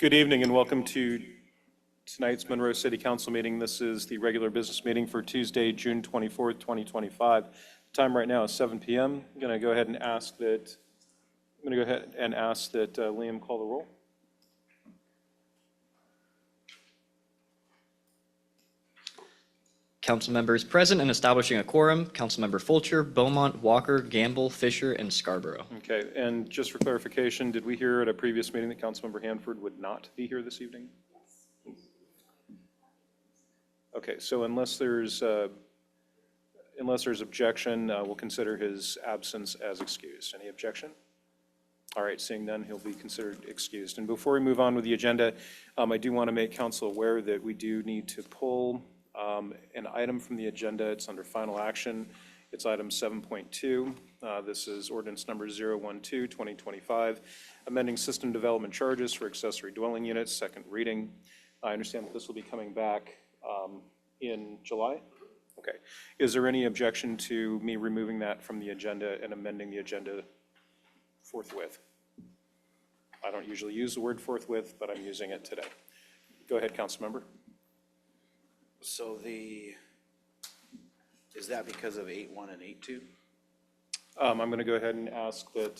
Good evening and welcome to tonight's Monroe City Council meeting. This is the regular business meeting for Tuesday, June 24th, 2025. The time right now is 7 p.m. I'm going to go ahead and ask that Liam call the roll. Council members present and establishing a quorum: Councilmember Fulcher, Beaumont, Walker, Gamble, Fisher, and Scarborough. Okay, and just for clarification, did we hear at a previous meeting that Councilmember Hanford would not be here this evening? Okay, so unless there's objection, we'll consider his absence as excused. Any objection? All right, seeing none, he'll be considered excused. And before we move on with the agenda, I do want to make council aware that we do need to pull an item from the agenda. It's under final action. It's item 7.2. This is ordinance number 012-2025, amending system development charges for accessory dwelling units, second reading. I understand that this will be coming back in July. Okay. Is there any objection to me removing that from the agenda and amending the agenda forthwith? I don't usually use the word forthwith, but I'm using it today. Go ahead, council member. So is that because of 8.1 and 8.2? I'm going to go ahead and ask that,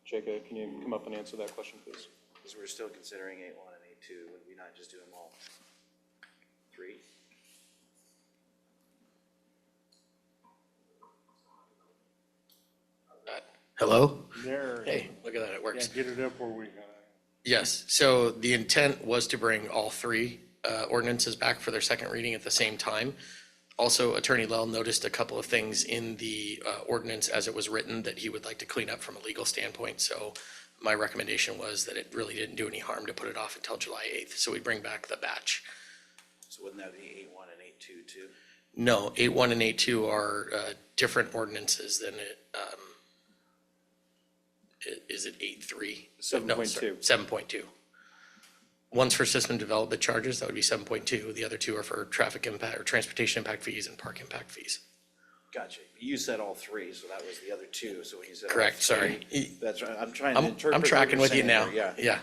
Jacob, can you come up and answer that question, please? Because we're still considering 8.1 and 8.2, would we not just do them all three? Hello? There. Hey, look at that, it Yeah, works. get it up where we got Yes, so the intent was to bring all three ordinances back for their second reading at the same time. Also, Attorney Lell noticed a couple of things in the ordinance as it was written that he would like to clean up from a legal standpoint. So my recommendation was that it really didn't do any harm to put it off until July 8th. So we bring back the batch. So wouldn't that be 8.1 and 8.2 too? No, 8.1 and 8.2 are different ordinances than it. Is it 8.3? 7.2. 7.2. One's for system development charges, that would be 7.2. The other two are for traffic impact or transportation impact fees and park impact fees. Gotcha. You said all three, so that was the other two. So when you said all Correct, three, sorry. That's right. I'm trying to interpret. I'm what tracking you're with you saying now. there. Yeah. Yeah,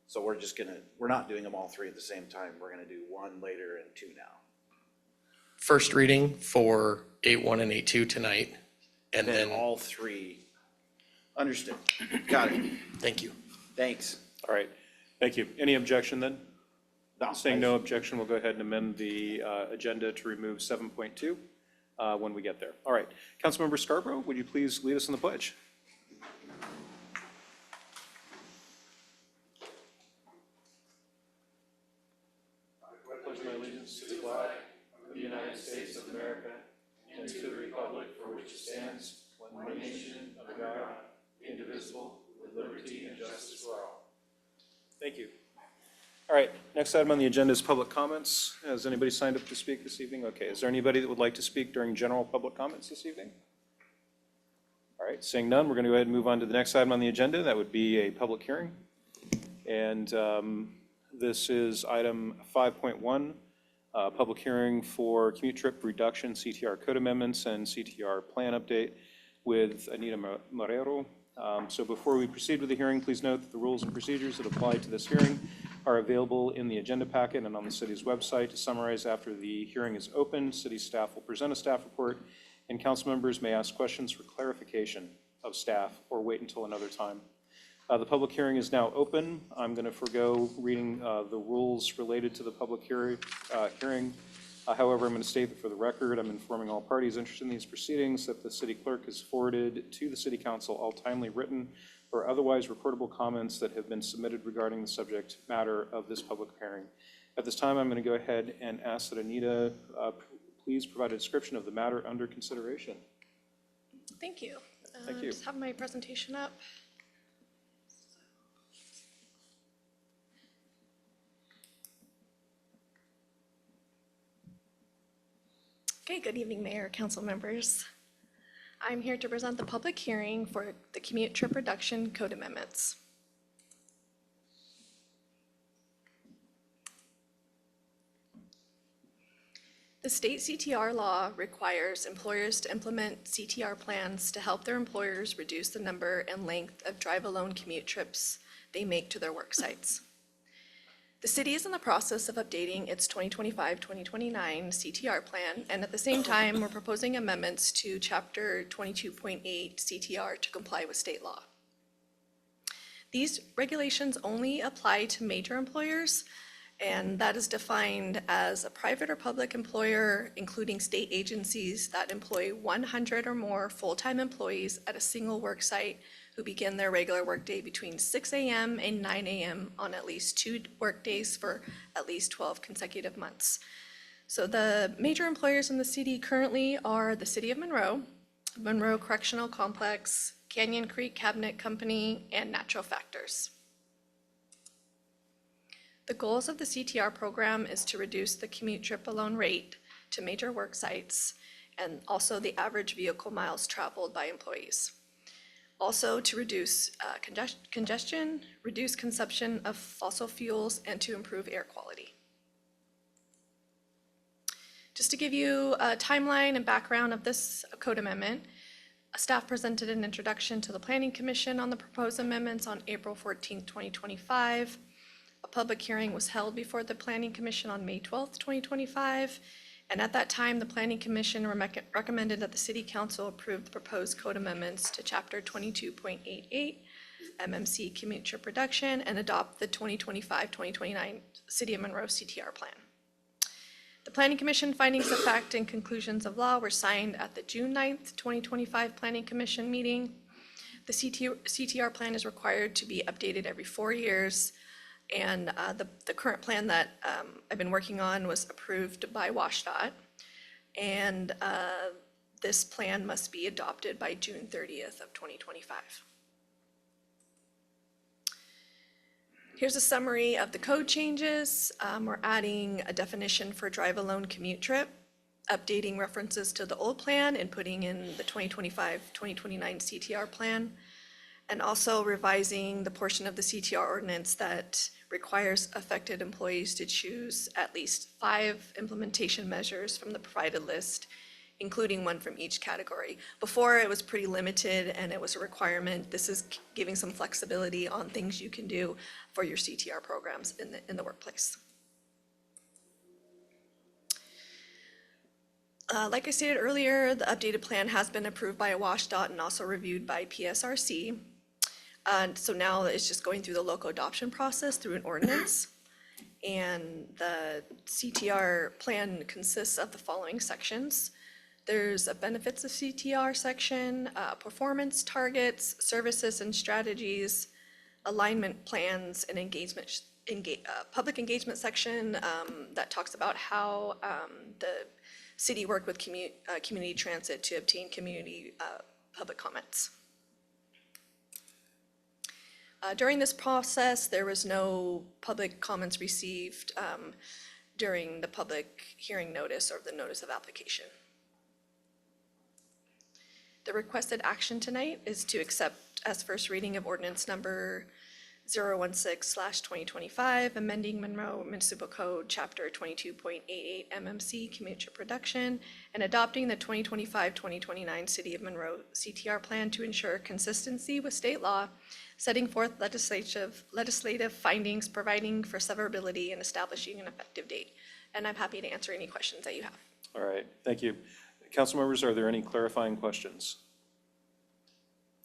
So we're not doing them all three at the same time. We're gonna do one later and two now. first reading for 8.1 and 8.2 tonight, and Then then, all three. Understood. Got it. thank you. Thanks. All right, thank you. Any objection then? No, Saying no objection, we'll go ahead and amend the agenda to remove 7.2 when we get there. All right, Councilmember Scarborough, would you please lead us in the pledge? I pledge my allegiance to the flag of the United States of America and to the republic for which it stands, one nation under God, indivisible, with liberty and justice for all. Thank you. All right, next item on the agenda is public comments. Has anybody signed up to speak this evening? Okay, is there anybody that would like to speak during general public comments this evening? All right, seeing none, we're going to go ahead and move on to the next item on the agenda. That would be a public hearing. And this is item 5.1, public hearing for commute trip reduction, CTR code amendments, and CTR plan update with Anita Marrero. So before we proceed with the hearing, please note that the rules and procedures that apply to this hearing are available in the agenda packet and on the city's website. To summarize, after the hearing is open, city staff will present a staff report, and council members may ask questions for clarification of staff or wait until another time. The public hearing is now open. I'm going to forego reading the rules related to the public hearing. However, I'm going to state that for the record, I'm informing all parties interested in these proceedings that the city clerk has forwarded to the city council all timely written or otherwise reportable comments that have been submitted regarding the subject matter of this public hearing. At this time, I'm going to go ahead and ask that Anita please provide a description of the matter under consideration. Thank you. Thank you. Just have my presentation up. Okay, good evening, Mayor, council members. I'm here to present the public hearing for the commute trip reduction code amendments. The state CTR law requires employers to implement CTR plans to help their employers reduce the number and length of drive-alone commute trips they make to their work sites. The city is in the process of updating its 2025-2029 CTR plan, and at the same time, we're proposing amendments to Chapter 22.8 CTR to comply with state law. These regulations only apply to major employers, and that is defined as a private or public employer, including state agencies that employ 100 or more full-time employees at a single work site who begin their regular workday between 6 a.m. and 9 a.m. on at least 2 workdays for at least 12 consecutive months. So the major employers in the city currently are the City of Monroe, Monroe Correctional Complex, Canyon Creek Cabinet Company, and Natural Factors. The goals of the CTR program is to reduce the commute trip alone rate to major work sites and also the average vehicle miles traveled by employees. Also to reduce congestion, reduce consumption of fossil fuels, and to improve air quality. Just to give you a timeline and background of this code amendment, staff presented an introduction to the Planning Commission on the proposed amendments on April 14, 2025. A public hearing was held before the Planning Commission on May 12, 2025. And at that time, the Planning Commission recommended that the City Council approve the proposed code amendments to Chapter 22.88, MMC commute trip reduction, and adopt the 2025-2029 City of Monroe CTR plan. The Planning Commission findings of fact and conclusions of law were signed at the June 9th, 2025 Planning Commission meeting. The CTR plan is required to be updated every 4 years. And the current plan that I've been working on was approved by WashDOT. And this plan must be adopted by June 30th of 2025. Here's a summary of the code changes. We're adding a definition for drive alone commute trip, updating references to the old plan and putting in the 2025-2029 CTR plan, and also revising the portion of the CTR ordinance that requires affected employees to choose at least 5 implementation measures from the provided list, including 1 from each category. Before, it was pretty limited and it was a requirement. This is giving some flexibility on things you can do for your CTR programs in the workplace. Like I stated earlier, the updated plan has been approved by WashDOT and also reviewed by PSRC. So now it's just going through the local adoption process through an ordinance. And the CTR plan consists of the following sections. There's a benefits of CTR section, performance targets, services and strategies, alignment plans, and public engagement section that talks about how the city worked with community transit to obtain community public comments. During this process, there was no public comments received during the public hearing notice or the notice of application. The requested action tonight is to accept as first reading of ordinance number 016/2025, amending Monroe Municipal Code, Chapter 22.88 MMC commute trip reduction, and adopting the 2025-2029 City of Monroe CTR plan to ensure consistency with state law, setting forth legislative findings, providing for severability, and establishing an effective date. And I'm happy to answer any questions that you have. All right, thank you. Council members, are there any clarifying questions?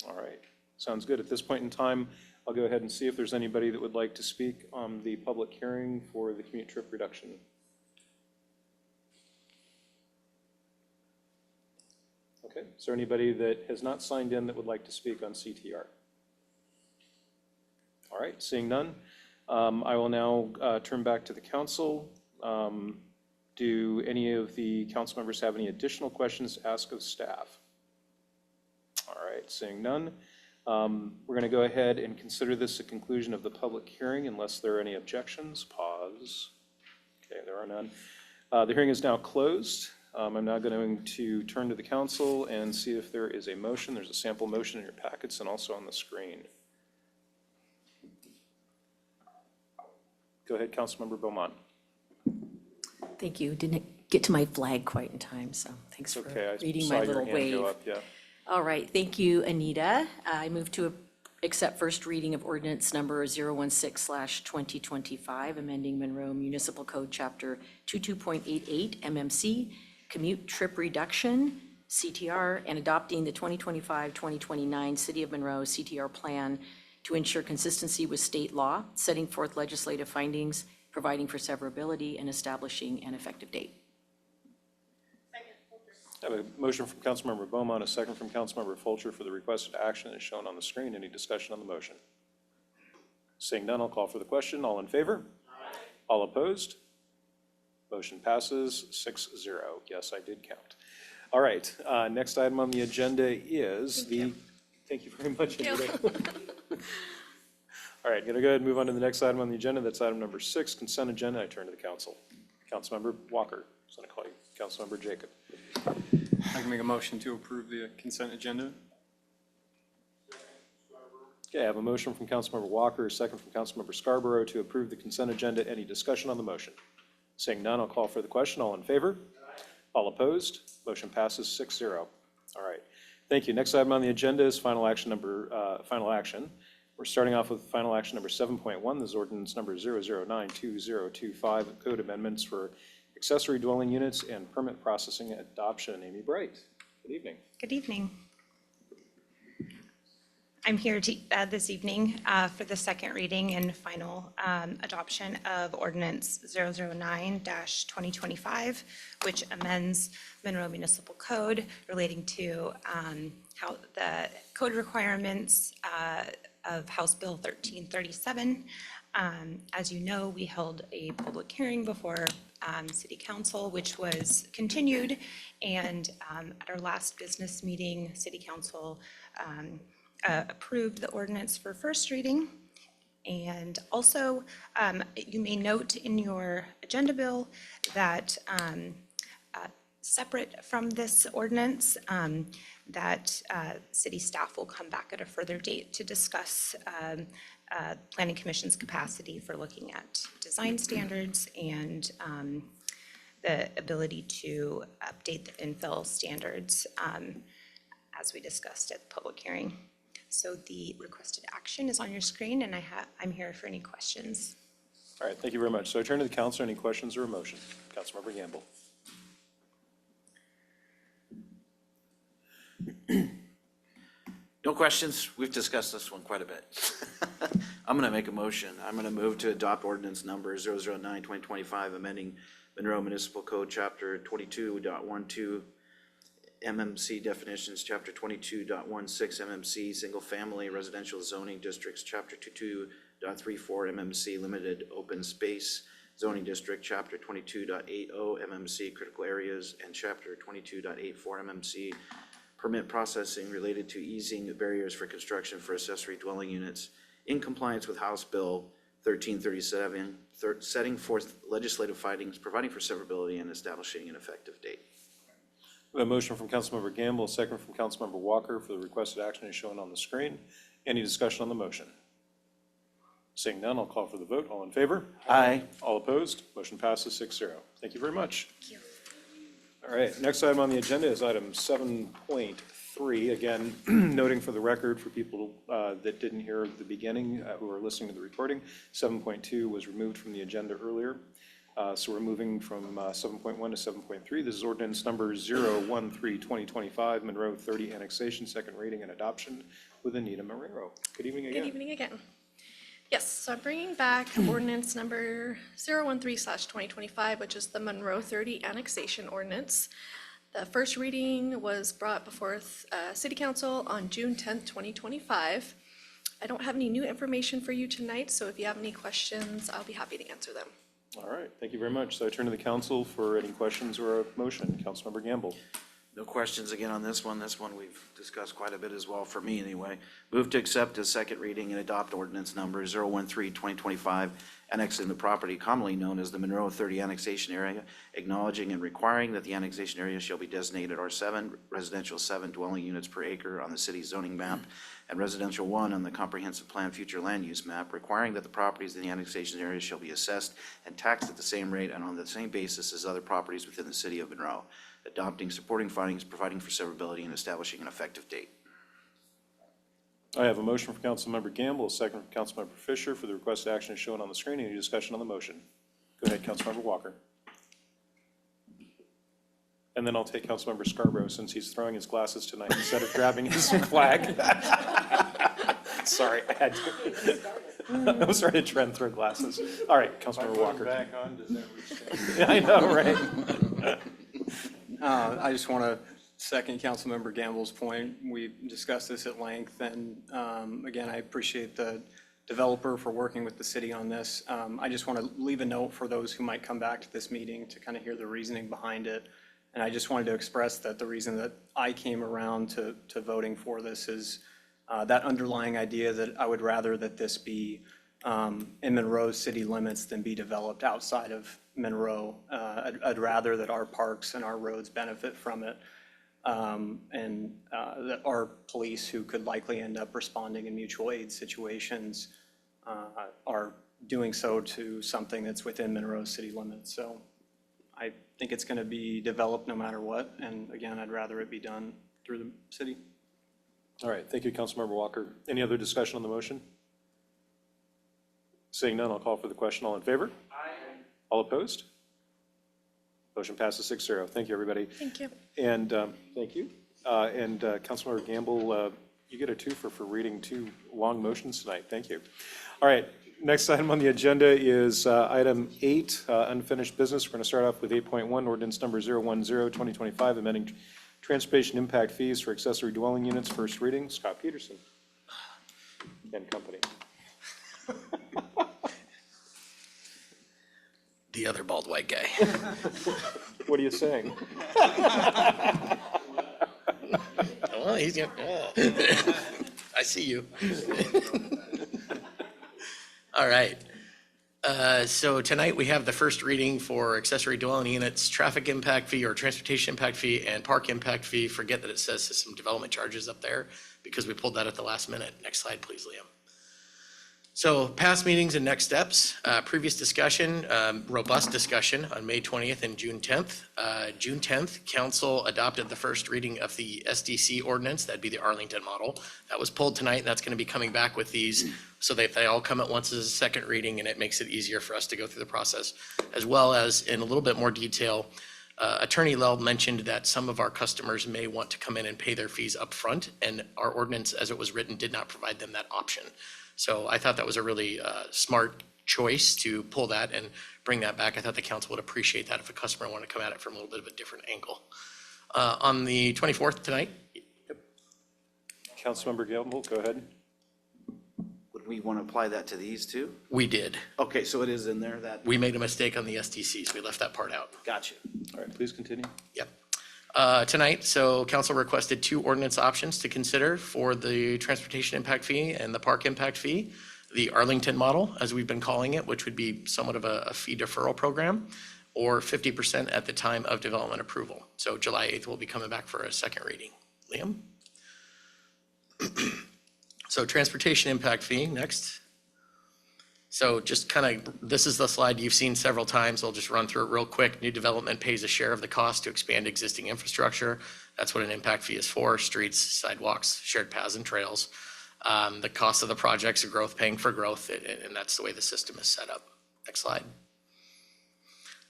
All right, sounds good. At this point in time, I'll go ahead and see if there's anybody that would like to speak on the public hearing for the commute trip reduction. Okay, is there anybody that has not signed in that would like to speak on CTR? All right, seeing none, I will now turn back to the council. Do any of the council members have any additional questions to ask of staff? All right, seeing none, we're going to go ahead and consider this a conclusion of the public hearing unless there are any objections. Pause. Okay, there are none. The hearing is now closed. I'm now going to turn to the council and see if there is a motion. There's a sample motion in your packets and also on the screen. Go ahead, Councilmember Beaumont. Thank you. Didn't get to my flag quite in time, so thanks for Okay, I reading saw my your little hand wave. go up, yeah. All right, thank you, Anita. I move to accept first reading of ordinance number 016/2025, amending Monroe Municipal Code Chapter 22.88 MMC, commute trip reduction, CTR, and adopting the 2025-2029 City of Monroe CTR plan to ensure consistency with state law, setting forth legislative findings, providing for severability, and establishing an effective date. I have a motion from Councilmember Beaumont, a second from Councilmember Fulcher for the requested action as shown on the screen. Any discussion on the motion? Seeing none, I'll call for the question. All in favor? All opposed? Motion passes 6-0. Yes, I did count. All right, next item on the agenda is thank you very much. Thank you. All right, gonna go ahead and move on to the next item on the agenda. That's item number 6, consent agenda. I turn to the council. Councilmember Walker, I was gonna call you Councilmember Jacob. I can make a motion to approve the consent agenda. Okay, I have a motion from Councilmember Walker, a second from Councilmember Scarborough to approve the consent agenda. Any discussion on the motion? Seeing none, I'll call for the question. All in favor? All opposed? Motion passes 6-0. All right, thank you. Next item on the agenda is final action. We're starting off with final action number 7.1. This is ordinance number 0092025, code amendments for accessory dwelling units and permit processing adoption. Amy Bright, good evening. Good evening. I'm here this evening for the second reading and final adoption of ordinance 009-2025, which amends Monroe Municipal Code relating to how the code requirements of House Bill 1337. As you know, we held a public hearing before City Council, which was continued, and at our last business meeting, City Council approved the ordinance for first reading. And also, you may note in your agenda bill that separate from this ordinance, that city staff will come back at a further date to discuss Planning Commission's capacity for looking at design standards and the ability to update the infill standards as we discussed at the public hearing. So the requested action is on your screen, and I'm here for any questions. All right, thank you very much. So I turn to the council. Any questions or a motion? Councilmember Gamble. No questions. We've discussed this one quite a bit. I'm going to make a motion. I'm going to move to adopt ordinance number 009-2025, amending Monroe Municipal Code, Chapter 22.12, MMC definitions, Chapter 22.16 MMC, single-family residential zoning districts, Chapter 22.34 MMC, limited open space zoning district, Chapter 22.80 MMC, critical areas, and Chapter 22.84 MMC, permit processing related to easing the barriers for construction for accessory dwelling units in compliance with House Bill 1337, setting forth legislative findings, providing for severability, and establishing an effective date. We have a motion from Councilmember Gamble, a second from Councilmember Walker for the requested action as shown on the screen. Any discussion on the motion? Seeing none, I'll call for the vote. All in favor? Aye. All opposed? Motion passes 6-0. Thank you very much. Thank you. All right, next item on the agenda is item 7.3. Again, noting for the record for people that didn't hear the beginning, who are listening to the recording, 7.2 was removed from the agenda earlier. So we're moving from 7.1 to 7.3. This is ordinance number 013-2025, Monroe 30 annexation, second reading and adoption with Anita Monroe. Good evening again. Good evening again. Yes, so I'm bringing back ordinance number 013/2025, which is the Monroe 30 annexation ordinance. The first reading was brought before City Council on June 10th, 2025. I don't have any new information for you tonight, so if you have any questions, I'll be happy to answer them. All right, thank you very much. So I turn to the council for any questions or a motion. Councilmember Gamble. No questions again on this one. This one we've discussed quite a bit as well, for me anyway. Move to accept as second reading and adopt ordinance number 013-2025, annexing the property commonly known as the Monroe 30 annexation area, acknowledging and requiring that the annexation area shall be designated R7, residential 7 dwelling units per acre on the city's zoning map, and residential 1 on the comprehensive plan future land use map, requiring that the properties in the annexation area shall be assessed and taxed at the same rate and on the same basis as other properties within the city of Monroe, adopting supporting findings, providing for severability, and establishing an effective date. I have a motion from Councilmember Gamble, a second from Councilmember Fisher for the requested action as shown on the screen. Any discussion on the motion? Go ahead, Councilmember Walker. And then I'll take Councilmember Scarborough since he's throwing his glasses tonight instead of grabbing his flag. Sorry, I had to. I was trying to trend throw glasses. All right, Councilmember Walker. Back on, does that what you're saying? I know, right? I just want to second Councilmember Gamble's point. We discussed this at length, and again, I appreciate the developer for working with the city on this. I just want to leave a note for those who might come back to this meeting to kind of hear the reasoning behind it. And I just wanted to express that the reason that I came around to voting for this is that underlying idea that I would rather that this be in Monroe's city limits than be developed outside of Monroe. I'd rather that our parks and our roads benefit from it. And that our police, who could likely end up responding in mutual aid situations, are doing so to something that's within Monroe city limits. So I think it's going to be developed no matter what. And again, I'd rather it be done through the city. All right, thank you, Councilmember Walker. Any other discussion on the motion? Seeing none, I'll call for the question. All in favor? Aye. All opposed? Motion passes 6-0. Thank you, everybody. Thank you. And thank you. And Councilmember Gamble, you get a twofer for reading 2 long motions tonight. Thank you. All right, next item on the agenda is item 8, unfinished business. We're going to start off with 8.1, ordinance number 010-2025, amending transportation impact fees for accessory dwelling units. First reading, Scott Peterson and company. The other bald white guy. What are you saying? Well, he's gonna, I see you. All right. So tonight we have the first reading for accessory dwelling units, traffic impact fee or transportation impact fee, and park impact fee. Forget that it says system development charges up there because we pulled that at the last minute. Next slide, please, Liam. So past meetings and next steps, previous discussion, robust discussion on May 20th and June 10th. June 10th, council adopted the first reading of the SDC ordinance. That'd be the Arlington model. That was pulled tonight, and that's going to be coming back with these so that they all come at once as a second reading, and it makes it easier for us to go through the process. As well as, in a little bit more detail, Attorney Lell mentioned that some of our customers may want to come in and pay their fees up front, and our ordinance, as it was written, did not provide them that option. So I thought that was a really smart choice to pull that and bring that back. I thought the council would appreciate that if a customer wanted to come at it from a little bit of a different angle. On the 24th tonight. Councilmember Gamble, go ahead. Would we want to apply that to these too? We did. Okay, so it is in there, that, We made a mistake on the SDCs. We left that part out. gotcha. All right, please continue. Yep. Tonight, so council requested 2 ordinance options to consider for the transportation impact fee and the park impact fee. The Arlington model, as we've been calling it, which would be somewhat of a fee deferral program, or 50% at the time of development approval. So July 8th, we'll be coming back for a second reading. Liam? So transportation impact fee, next. So just kind of, this is the slide you've seen several times. I'll just run through it real quick. New development pays a share of the cost to expand existing infrastructure. That's what an impact fee is for: streets, sidewalks, shared paths and trails. The cost of the projects are growth paying for growth, and that's the way the system is set up. Next slide.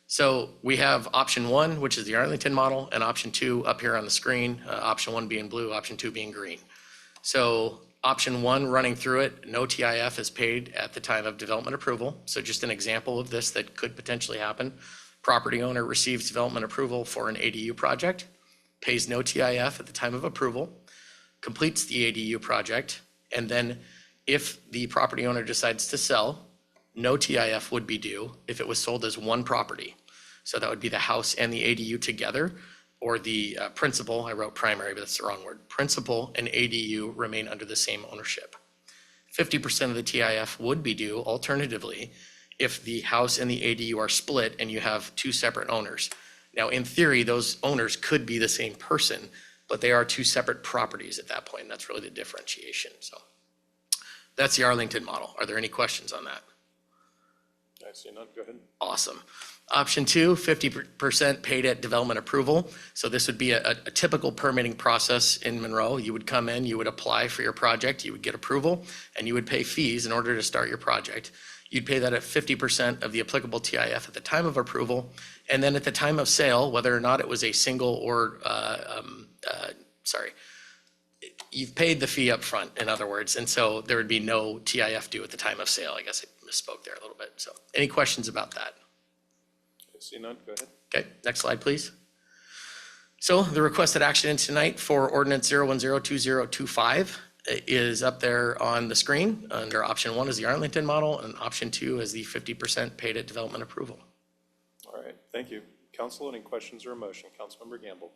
So we have option 1, which is the Arlington model, and option 2 up here on the screen, option 1 being blue, option 2 being green. So option 1, running through it, no TIF is paid at the time of development approval. So just an example of this that could potentially happen. Property owner receives development approval for an ADU project, pays no TIF at the time of approval, completes the ADU project, and then if the property owner decides to sell, no TIF would be due if it was sold as one property. So that would be the house and the ADU together, or the principal, I wrote primary, but that's the wrong word. Principal and ADU remain under the same ownership. 50% of the TIF would be due alternatively if the house and the ADU are split and you have 2 separate owners. Now, in theory, those owners could be the same person, but they are 2 separate properties at that point, and that's really the differentiation. So that's the Arlington model. Are there any questions on that? I see none. Go ahead. Awesome. Option two, 50% paid at development approval. So this would be a typical permitting process in Monroe. You would come in, you would apply for your project, you would get approval, and you would pay fees in order to start your project. You'd pay that at 50% of the applicable TIF at the time of approval, and then at the time of sale, whether or not it was a single or, you've paid the fee up front, in other words, and so there would be no TIF due at the time of sale. I guess I misspoke there a little bit. So any questions about that? I see none. Go ahead. Okay, next slide, please. So the requested action tonight for ordinance 0102025 is up there on the screen. Under option one is the Arlington model, and option two is the 50% paid at development approval. All right, thank you. Council, any questions or a motion? Councilmember Gamble.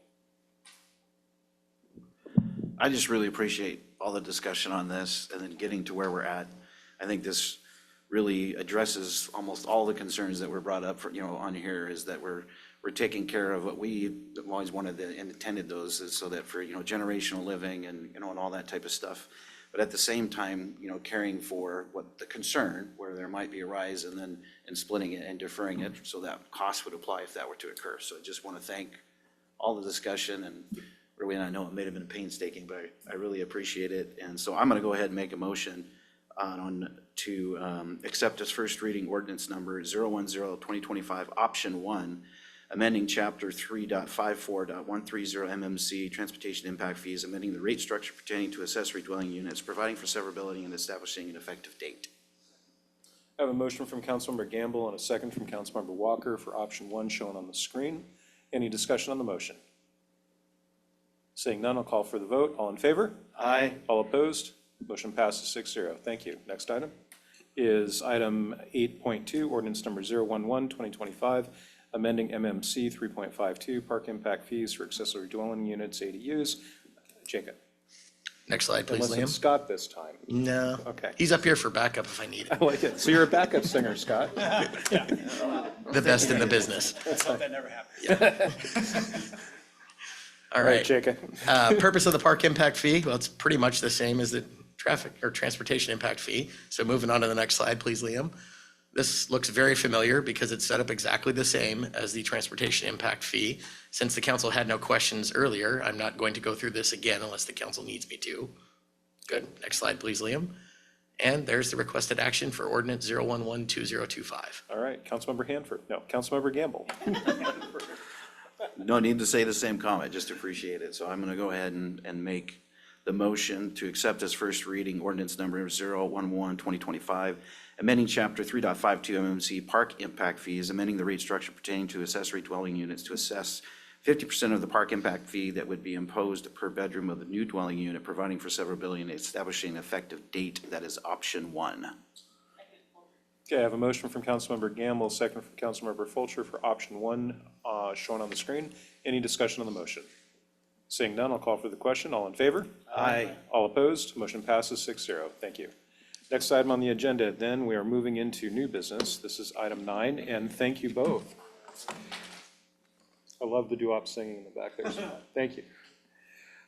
I just really appreciate all the discussion on this and then getting to where we're at. I think this really addresses almost all the concerns that were brought up for, on here, is that we're taking care of what we always wanted and intended those, is so that for, generational living and, and all that type of stuff. But at the same time, caring for what the concern, where there might be a rise and splitting it and deferring it, so that cost would apply if that were to occur. So I just want to thank all the discussion, and really, I know it may have been painstaking, but I really appreciate it. And so I'm going to go ahead and make a motion to accept as first reading ordinance number 010-2025, option 1, amending chapter 3.54.130 MMC, transportation impact fees, amending the rate structure pertaining to accessory dwelling units, providing for severability and establishing an effective date. I have a motion from Councilmember Gamble and a second from Councilmember Walker for option 1 shown on the screen. Any discussion on the motion? Seeing none, I'll call for the vote. All in favor? Aye. All opposed? Motion passes 6-0. Thank you. Next item is item 8.2, ordinance number 011-2025, amending MMC 3.52, park impact fees for accessory dwelling units, ADUs. Jacob. Next slide, please, Unless it's Liam. Scott this time. No. Okay. He's up here for backup if I need it. I like it. So you're a backup singer, Scott. The best in the business. That never happened. All right. Jacob. Purpose of the park impact fee, well, it's pretty much the same as the traffic or transportation impact fee. So moving on to the next slide, please, Liam. This looks very familiar because it's set up exactly the same as the transportation impact fee. Since the council had no questions earlier, I'm not going to go through this again unless the council needs me to. Good. Next slide, please, Liam. And there's the requested action for ordinance 011-2025. All right, Councilmember Hanford. No, Councilmember Gamble. No need to say the same comment, just appreciate it. So I'm going to go ahead and make the motion to accept as first reading ordinance number 011-2025, amending chapter 3.52 MMC park impact fees, amending the rate structure pertaining to accessory dwelling units to assess 50% of the park impact fee that would be imposed per bedroom of the new dwelling unit, providing for severability and establishing an effective date. That is option 1. Okay, I have a motion from Councilmember Gamble, second from Councilmember Fulcher for option 1 shown on the screen. Any discussion on the motion? Seeing none, I'll call for the question. All in favor? Aye. All opposed? Motion passes 6-0. Thank you. Next item on the agenda, then, we are moving into new business. This is item 9, and thank you both. I love the doo-wop singing in the back there. So thank you.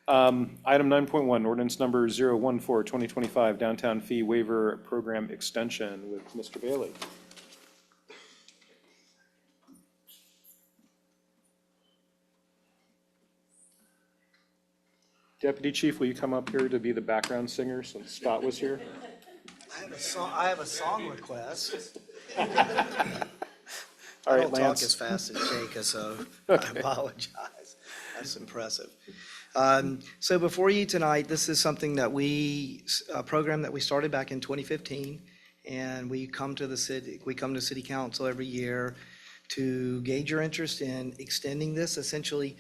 Item 9.1, ordinance number 014-2025, downtown fee waiver program extension with Mr. Bailey. Deputy Chief, will you come up here to be the background singer since Scott was here? I have a song request. All I right, don't talk Lance. as fast as Jake, so I apologize. That's impressive. So before you tonight, this is something that a program that we started back in 2015, and we come to City Council every year to gauge your interest in extending this. Essentially,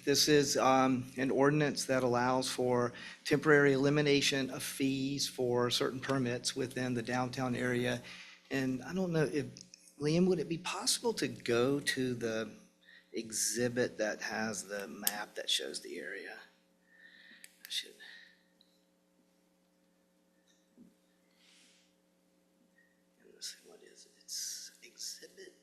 this is an ordinance that allows for temporary elimination of fees for certain permits within the downtown area. And I don't know if, Liam, would it be possible to go to the exhibit that has the map that shows the area? I should. Let's see, what is it? It's exhibit.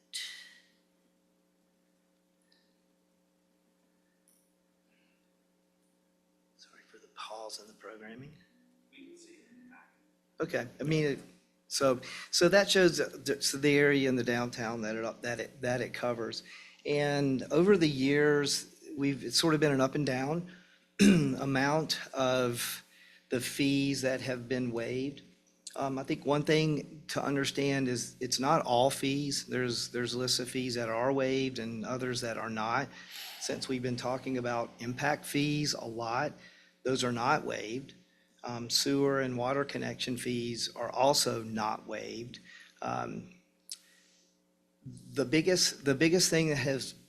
Sorry for the pause in the programming. We can see it. Okay, I mean, So that shows the area in the downtown that it covers. And over the years, it's sort of been an up and down amount of the fees that have been waived. I think one thing to understand is it's not all fees. There's lists of fees that are waived and others that are not. Since we've been talking about impact fees a lot, those are not waived. Sewer and water connection fees are also not waived. The biggest thing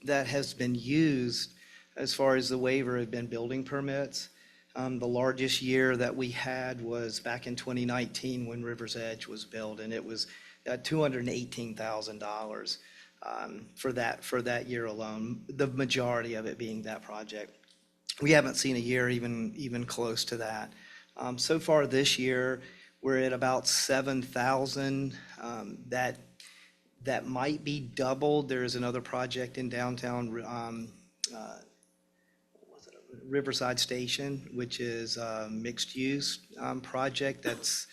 that has been used as far as the waiver have been building permits. The largest year that we had was back in 2019 when River's Edge was built, and it was $218,000 for that year alone, the majority of it being that project. We haven't seen a year even close to that. So far this year, we're at about 7,000. That might be doubled. There is another project in downtown Riverside Station, which is a mixed-use project that's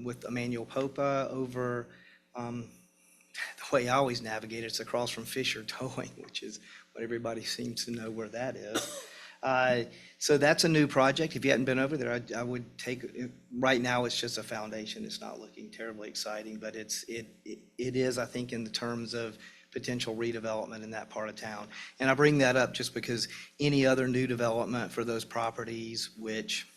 with Emmanuel Popa over, the way I always navigate, it's across from Fisher Towing, which is what everybody seems to know where that is. So that's a new project. If you hadn't been over there, I would take, right now it's just a foundation. It's not looking terribly exciting, but it is, I think, in the terms of potential redevelopment in that part of town. And I bring that up just because any other new development for those properties, which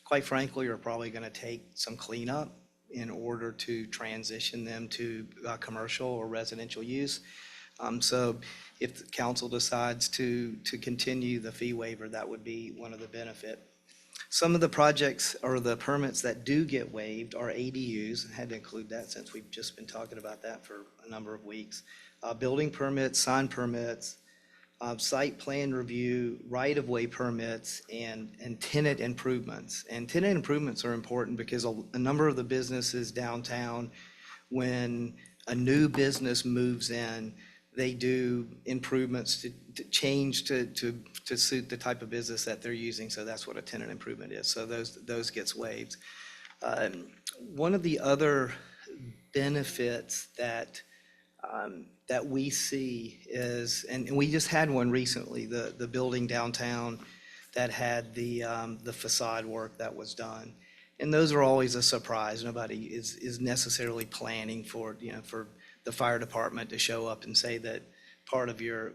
quite frankly are probably going to take some cleanup in order to transition them to commercial or residential use. So if the council decides to continue the fee waiver, that would be one of the benefit. Some of the projects or the permits that do get waived are ADUs. I had to include that since we've just been talking about that for a number of weeks. Building permits, sign permits, site plan review, right-of-way permits, and tenant improvements. And tenant improvements are important because a number of the businesses downtown, when a new business moves in, they do improvements to change to suit the type of business that they're using. So that's what a tenant improvement is. So those gets waived. One of the other benefits that we see is, and we just had one recently, the building downtown that had the facade work that was done. And those are always a surprise. Nobody is necessarily planning for the fire department to show up and say that part of your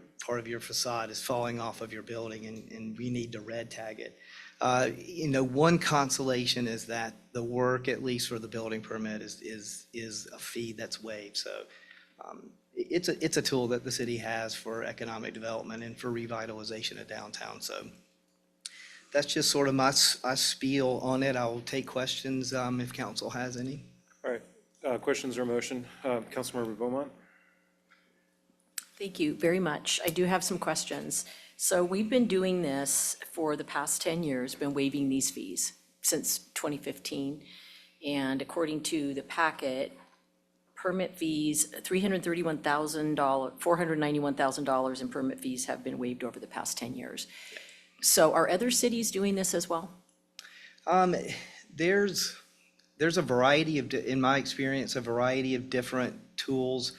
facade is falling off of your building and we need to red tag it. One consolation is that the work, at least for the building permit, is a fee that's waived. So it's a tool that the city has for economic development and for revitalization of downtown. So that's just sort of my spiel on it. I will take questions if council has any. All right, questions or motion? Councilmember Beaumont? Thank you very much. I do have some questions. So we've been doing this for the past 10 years, been waiving these fees since 2015. And according to the packet, permit fees, $491,000 in permit fees have been waived over the past 10 years. So are other cities doing this as well? There's a variety of, in my experience, a variety of different tools.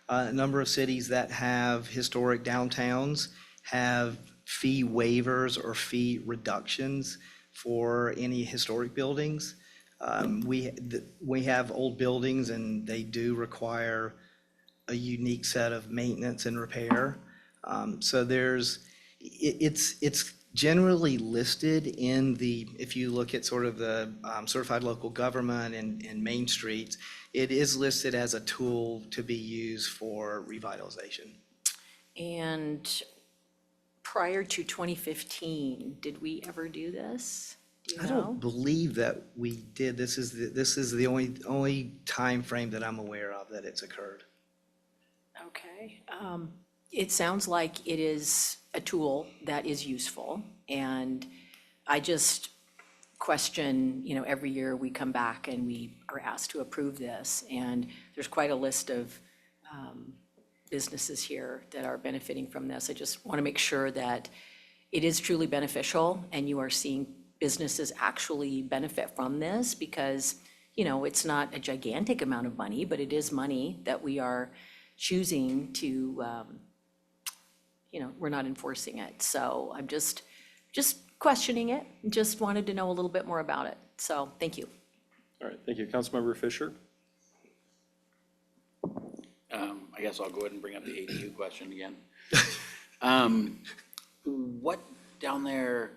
A number of cities that have historic downtowns have fee waivers or fee reductions for any historic buildings. We have old buildings and they do require a unique set of maintenance and repair. So it's generally listed in if you look at sort of the certified local government and main streets, it is listed as a tool to be used for revitalization. And prior to 2015, did we ever do this? Do you know? I don't believe that we did. This is the only time frame that I'm aware of that it's occurred. Okay. It sounds like it is a tool that is useful, and I just question, every year we come back and we are asked to approve this, and there's quite a list of businesses here that are benefiting from this. I just want to make sure that it is truly beneficial and you are seeing businesses actually benefit from this, because you know, it's not a gigantic amount of money, but it is money that we are choosing to, you know, we're not enforcing it. So I'm just questioning it, just wanted to know a little bit more about it. So, thank you. All right, thank you. Councilmember Fisher? I guess I'll go ahead and bring up the ADU question again. What down there,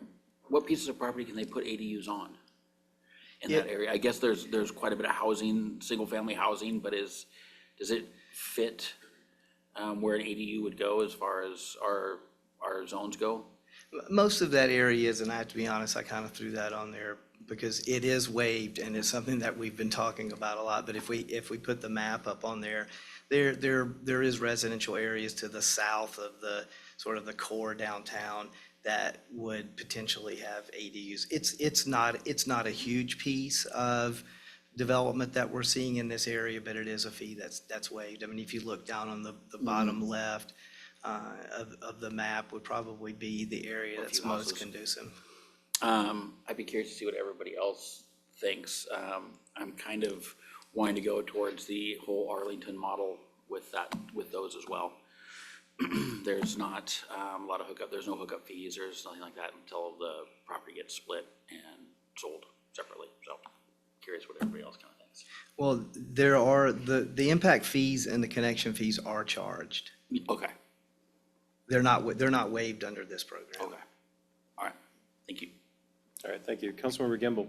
what pieces of property can they put ADUs on in that area? I guess there's quite a bit of housing, single-family housing, but does it fit where an ADU would go as far as our zones go? Most of that area is, and I have to be honest, I kind of threw that on there because it is waived and it's something that we've been talking about a lot. But if we put the map up on there, there is residential areas to the south of the sort of the core downtown that would potentially have ADUs. It's not a huge piece of development that we're seeing in this area, but it is a fee that's waived. I mean, if you look down on the bottom left of the map would probably be the area that's most conducive. I'd be curious to see what everybody else thinks. I'm kind of wanting to go towards the whole Arlington model with those as well. There's not a lot of there's no hookup fees, there's nothing like that until the property gets split and sold separately. So curious what everybody else kind of thinks. Well, there are, the impact fees and the connection fees are charged. Okay, They're not waived under this program. okay. All right, thank you. All right, thank you. Councilmember Gamble?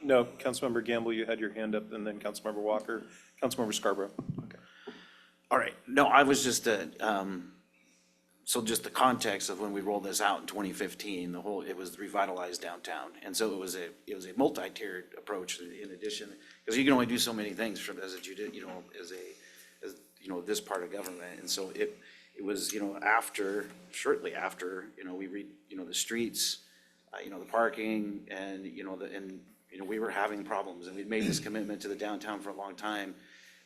No, Councilmember Gamble, you had your hand up, and then Councilmember Walker. Councilmember Scarborough. Okay. All right, no, I was just, so just the context of when we rolled this out in 2015, it was revitalized downtown. And so it was a multi-tiered approach in addition, because you can only do so many things as this part of government. And so it was, shortly after, we the streets, the parking and, we were having problems and we'd made this commitment to the downtown for a long time.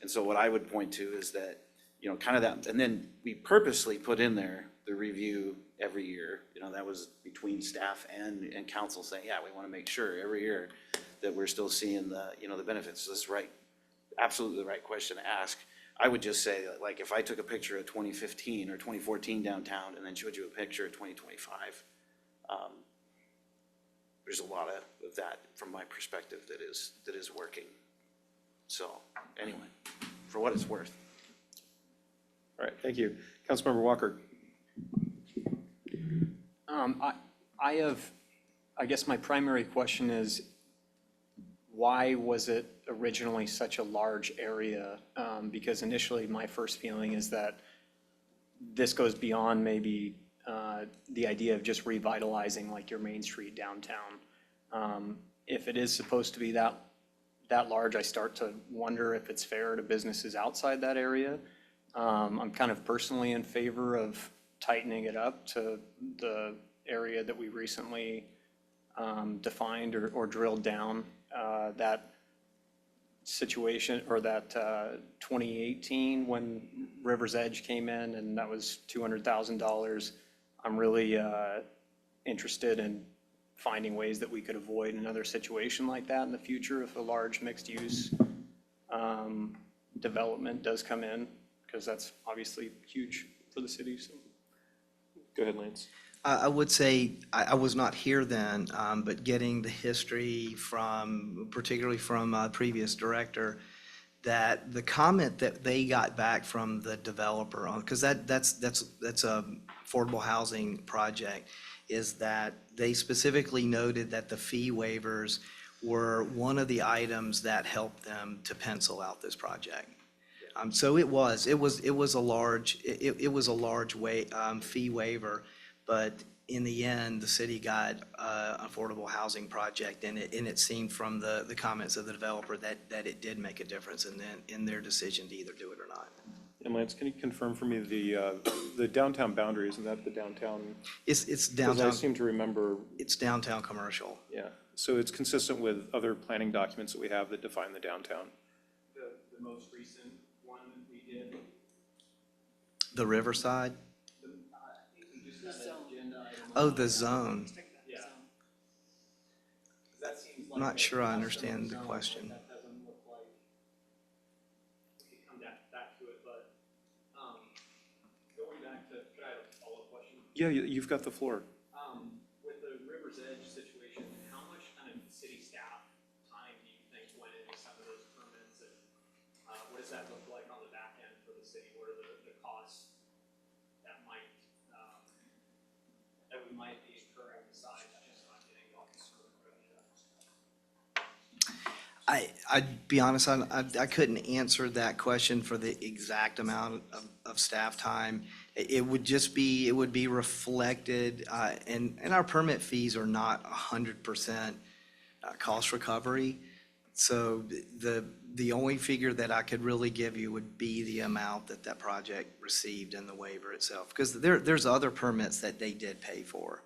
And so what I would point to is that, kind of that, and then we purposely put in there the review every year, that was between staff and council saying, yeah, we want to make sure every year that we're still seeing the benefits. That's right. Absolutely the right question to ask. I would just say, like, if I took a picture of 2015 or 2014 downtown and then showed you a picture of 2025, there's a lot of that from my perspective that is working. So anyway, for what it's worth. All right, thank you. Councilmember Walker? I guess my primary question is, why was it originally such a large area? Because initially my first feeling is that this goes beyond maybe the idea of just revitalizing like your Main Street downtown. If it is supposed to be that large, I start to wonder if it's fair to businesses outside that area. I'm kind of personally in favor of tightening it up to the area that we recently defined or drilled down. That situation, or that 2018 when River's Edge came in and that was $200,000. I'm really interested in finding ways that we could avoid another situation like that in the future if a large mixed-use development does come in, because that's obviously huge for the city. So. Go ahead, Lance. I would say, I was not here then, but getting the history particularly from previous director, that the comment that they got back from the developer on, because that's a affordable housing project, is that they specifically noted that the fee waivers were one of the items that helped them to pencil out this project. So it was a large fee waiver, but in the end, the city got an affordable housing project, and it seemed from the comments of the developer that it did make a difference in their decision to either do it or not. And Lance, can you confirm for me the downtown boundary? Isn't that the downtown? It's Because downtown. I seem to remember, It's downtown commercial. yeah. So it's consistent with other planning documents that we have that define the downtown. The most recent one that we did. The Riverside? Oh, the zone. Yeah. That seems I'm not sure I understand the question. That doesn't look like, we could come back to it, but, going back to, could I have a follow-up question? Yeah, you've got the floor. With the River's Edge situation, how much kind of city staff time do you think went into some of those permits? And what does that look like on the back end for the city? What are the costs that might, that we might be incurring besides just not getting all this sort of I'd be honest, I couldn't answer that question for the exact amount of staff time. It would just be, it would be reflected, and our permit fees are not 100% cost recovery. So the only figure that I could really give you would be the amount that project received in the waiver itself. Because there's other permits that they did pay for.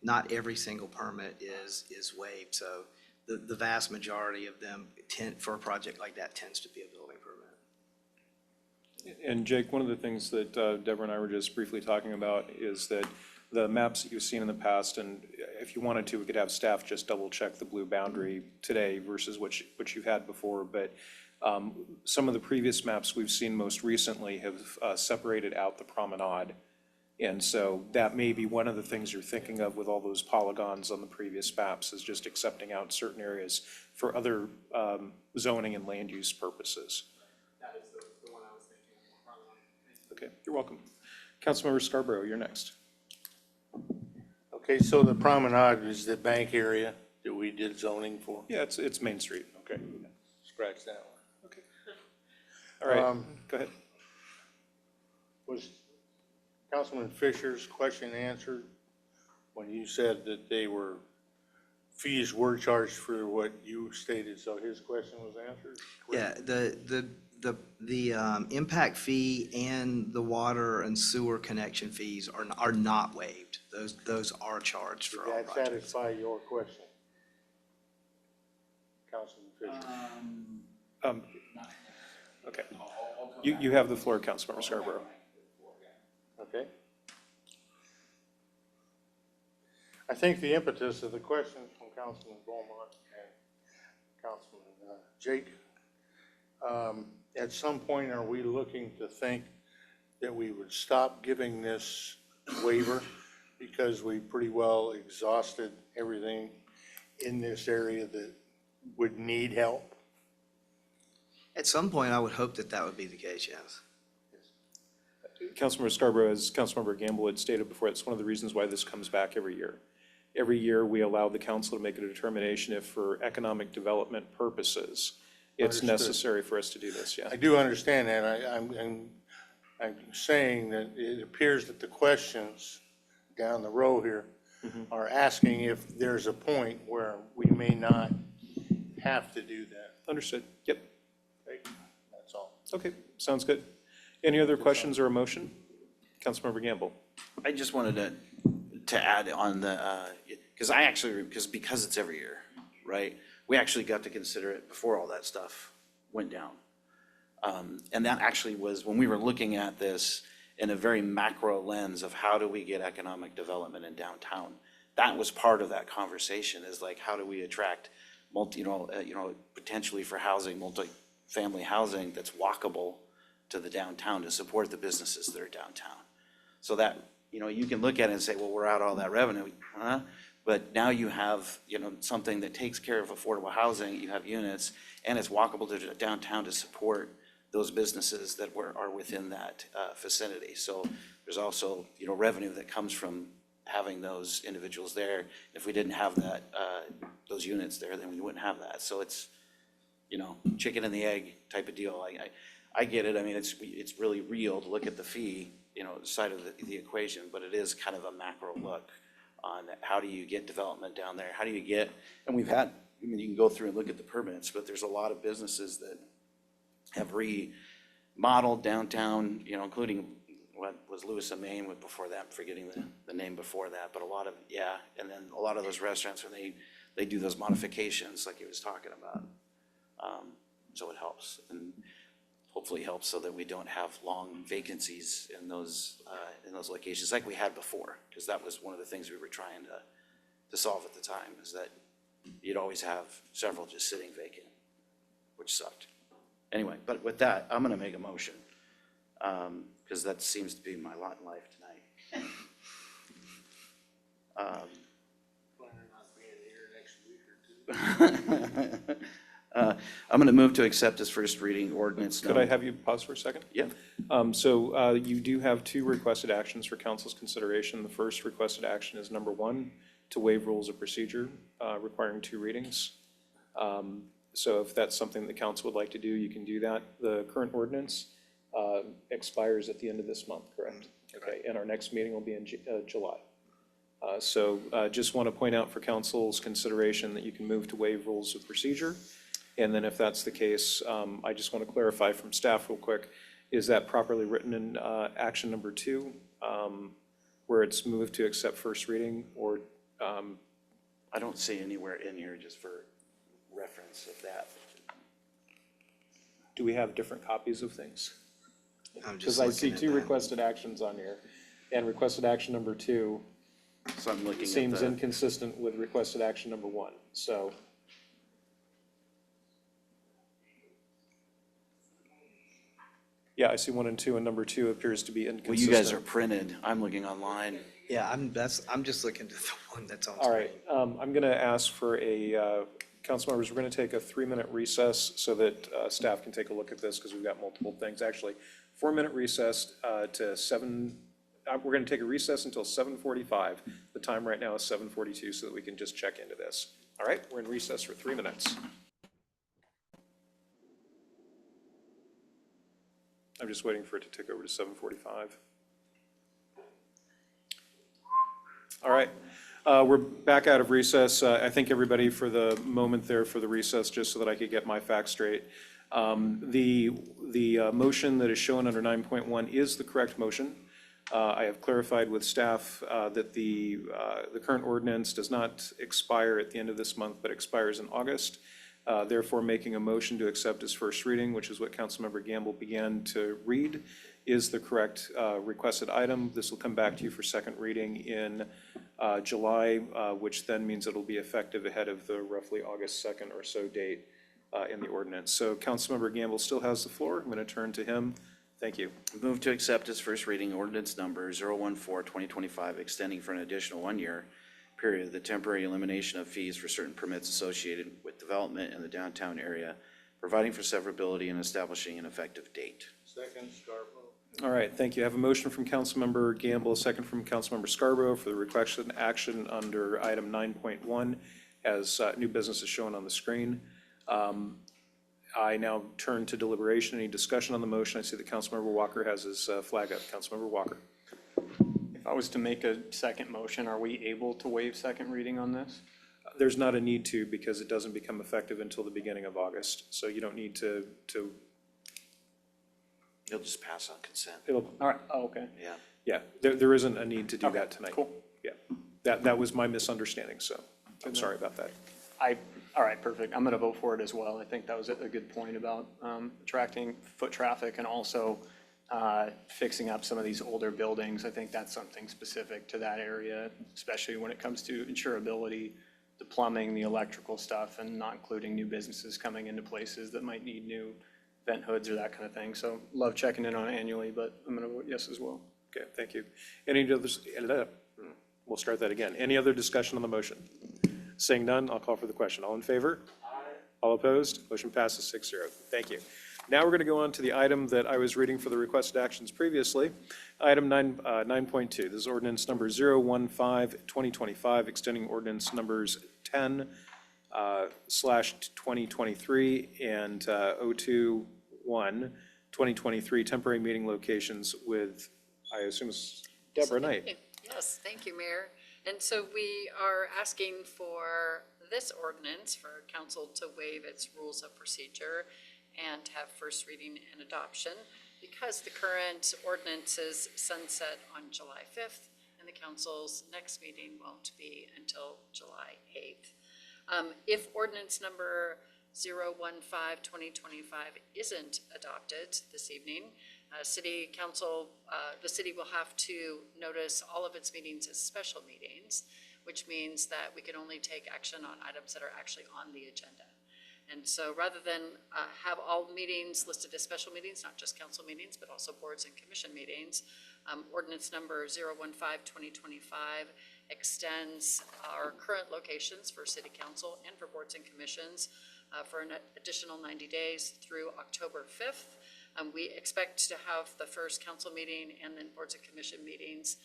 Not every single permit is waived, so the vast majority of them for a project like that tends to be a building permit. And Jake, one of the things that Deborah and I were just briefly talking about is that the maps that you've seen in the past, and if you wanted to, we could have staff just double check the blue boundary today versus what you've had before, but some of the previous maps we've seen most recently have separated out the promenade. And so that may be one of the things you're thinking of with all those polygons on the previous maps, is just accepting out certain areas for other zoning and land use purposes. that is the one I was thinking of. Okay, you're welcome. Councilmember Scarborough, you're next. Okay, so the promenade is the bank area that we did zoning for? Yeah, it's Main Street. Okay. Scratch that one. Okay. All right, go ahead. Was Councilman Fisher's question answered when you said that fees were charged for what you stated, so his question was answered? Yeah, the impact fee and the water and sewer connection fees are not waived. Those are charged for all Did that projects. satisfy your question? Councilman Fisher? Okay. You have the floor, Councilmember Scarborough. Okay. I think the impetus of the questions from Councilman Beaumont and Councilman Jake, at some point, are we looking to think that we would stop giving this waiver because we pretty well exhausted everything in this area that would need help? At some point, I would hope that would be the case, yes. Councilmember Scarborough, as Councilmember Gamble had stated before, it's one of the reasons why this comes back every year. Every year, we allow the council to make a determination if for economic development purposes, it's Understood. necessary for us to do this, yeah. I do understand that. I'm saying that it appears that the questions down the row here are asking if there's a point where we may not have to do that. Understood, yep. Okay, that's all. Okay, sounds good. Any other questions or a motion? Councilmember Gamble. I just wanted to add on the, because it's every year, right? We actually got to consider it before all that stuff went down. And that actually was when we were looking at this in a very macro lens of how do we get economic development in downtown. That was part of that conversation, is like, how do we attract potentially for housing, multi-family housing that's walkable to the downtown to support the businesses that are downtown. So that, you can look at it and say, well, we're out all that revenue, but now you have, something that takes care of affordable housing, you have units, and it's walkable to downtown to support those businesses that are within that vicinity. So there's also, revenue that comes from having those individuals there. If we didn't have that, those units there, then we wouldn't have that. So it's, chicken and the egg type of deal. I get it. I mean, it's really real to look at the fee, side of the equation, but it is kind of a macro look on how do you get development down there? How do you get, and you can go through and look at the permits, but there's a lot of businesses that have remodeled downtown, including what was Lewis and Maine with before that, I'm forgetting the name before that, but a lot of, and then a lot of those restaurants, when they do those modifications like he was talking about. So it helps, and hopefully helps so that we don't have long vacancies in those locations like we had before, because that was one of the things we were trying to solve at the time, is that you'd always have several just sitting vacant, which sucked. Anyway, but with that, I'm gonna make a motion, because that seems to be my lot in life tonight. I'm gonna move to accept as first reading ordinance. Could I have you pause for a second? Yeah. So you do have two requested actions for council's consideration. The first requested action is number 1, to waive rules of procedure requiring 2 readings. So if that's something the council would like to do, you can do that. The current ordinance expires at the end of this month, correct? Okay, and our next meeting will be in July. So just want to point out for council's consideration that you can move to waive rules of procedure. And then if that's the case, I just want to clarify from staff real quick, is that properly written in action number 2, where it's moved to accept first reading, or? I don't see anywhere in here just for reference of that. Do we have different copies of things? I'm Because just I see looking at 2 that. requested actions on here, and requested action number 2 So I'm looking at seems the, inconsistent with requested action number 1, so. Yeah, I see 1 and 2, and number 2 appears to be inconsistent. well, you guys are printed. I'm looking online. Yeah, I'm just looking at the one that's on All screen. right, I'm going to ask for council members, we're going to take a 3-minute recess so that staff can take a look at this, because we've got multiple things. Actually, 4-minute recess to 7, we're going to take a recess until 7:45. The time right now is 7:42, so that we can just check into this. All right, we're in recess for 3 minutes. I'm just waiting for it to tick over to 7:45. All right, we're back out of recess. I thank everybody for the moment there for the recess, just so that I could get my facts straight. The motion that is shown under 9.1 is the correct motion. I have clarified with staff that the current ordinance does not expire at the end of this month, but expires in August. Therefore, making a motion to accept as first reading, which is what Councilmember Gamble began to read, is the correct requested item. This will come back to you for second reading in July, which then means it'll be effective ahead of the roughly August 2nd or so date in the ordinance. So Councilmember Gamble still has the floor. I'm going to turn to him. Thank you. Move to accept as first reading ordinance number 014-2025, extending for an additional 1-year period the temporary elimination of fees for certain permits associated with development in the downtown area, providing for severability and establishing an effective date. Second, Scarborough. All right, thank you. I have a motion from Councilmember Gamble, a second from Councilmember Scarborough for the requested action under item 9.1 as new business is shown on the screen. I now turn to deliberation. Any discussion on the motion? I see that Councilmember Walker has his flag up. Councilmember Walker. If I was to make a second motion, are we able to waive second reading on this? There's not a need to, because it doesn't become effective until the beginning of August. So you don't need to, You'll just pass on consent. it'll, All right, oh, okay. Yeah. yeah, there isn't a need to do Okay, that tonight. cool. Yeah, that was my misunderstanding, so I'm sorry about that. All right, perfect. I'm going to vote for it as well. I think that was a good point about attracting foot traffic and also fixing up some of these older buildings. I think that's something specific to that area, especially when it comes to insurability, the plumbing, the electrical stuff, and not including new businesses coming into places that might need new vent hoods or that kind of thing. So love checking in on it annually, but I'm going to vote yes as well. Okay, thank you. Any others? We'll start that again. Any other discussion on the motion? Seeing none, I'll call for the question. All in favor? Aye. All opposed? Motion passes 6-0. Thank you. Now we're going to go on to the item that I was reading for the requested actions previously. Item 9.2. This is ordinance number 015-2025, extending ordinance numbers 10/2023 and 021-2023 temporary meeting locations with, I assume it's Deborah Knight. Yes, thank you, Mayor. And so we are asking for this ordinance for council to waive its rules of procedure and to have first reading and adoption because the current ordinances sunset on July 5th and the council's next meeting won't be until July 8th. If ordinance number 015-2025 isn't adopted this evening, City Council, the city will have to notice all of its meetings as special meetings, which means that we can only take action on items that are actually on the agenda. And so rather than have all meetings listed as special meetings, not just council meetings, but also boards and commission meetings, ordinance number 015-2025 extends our current locations for city council and for boards and commissions for an additional 90 days through October 5th. We expect to have the first council meeting and then boards and commission meetings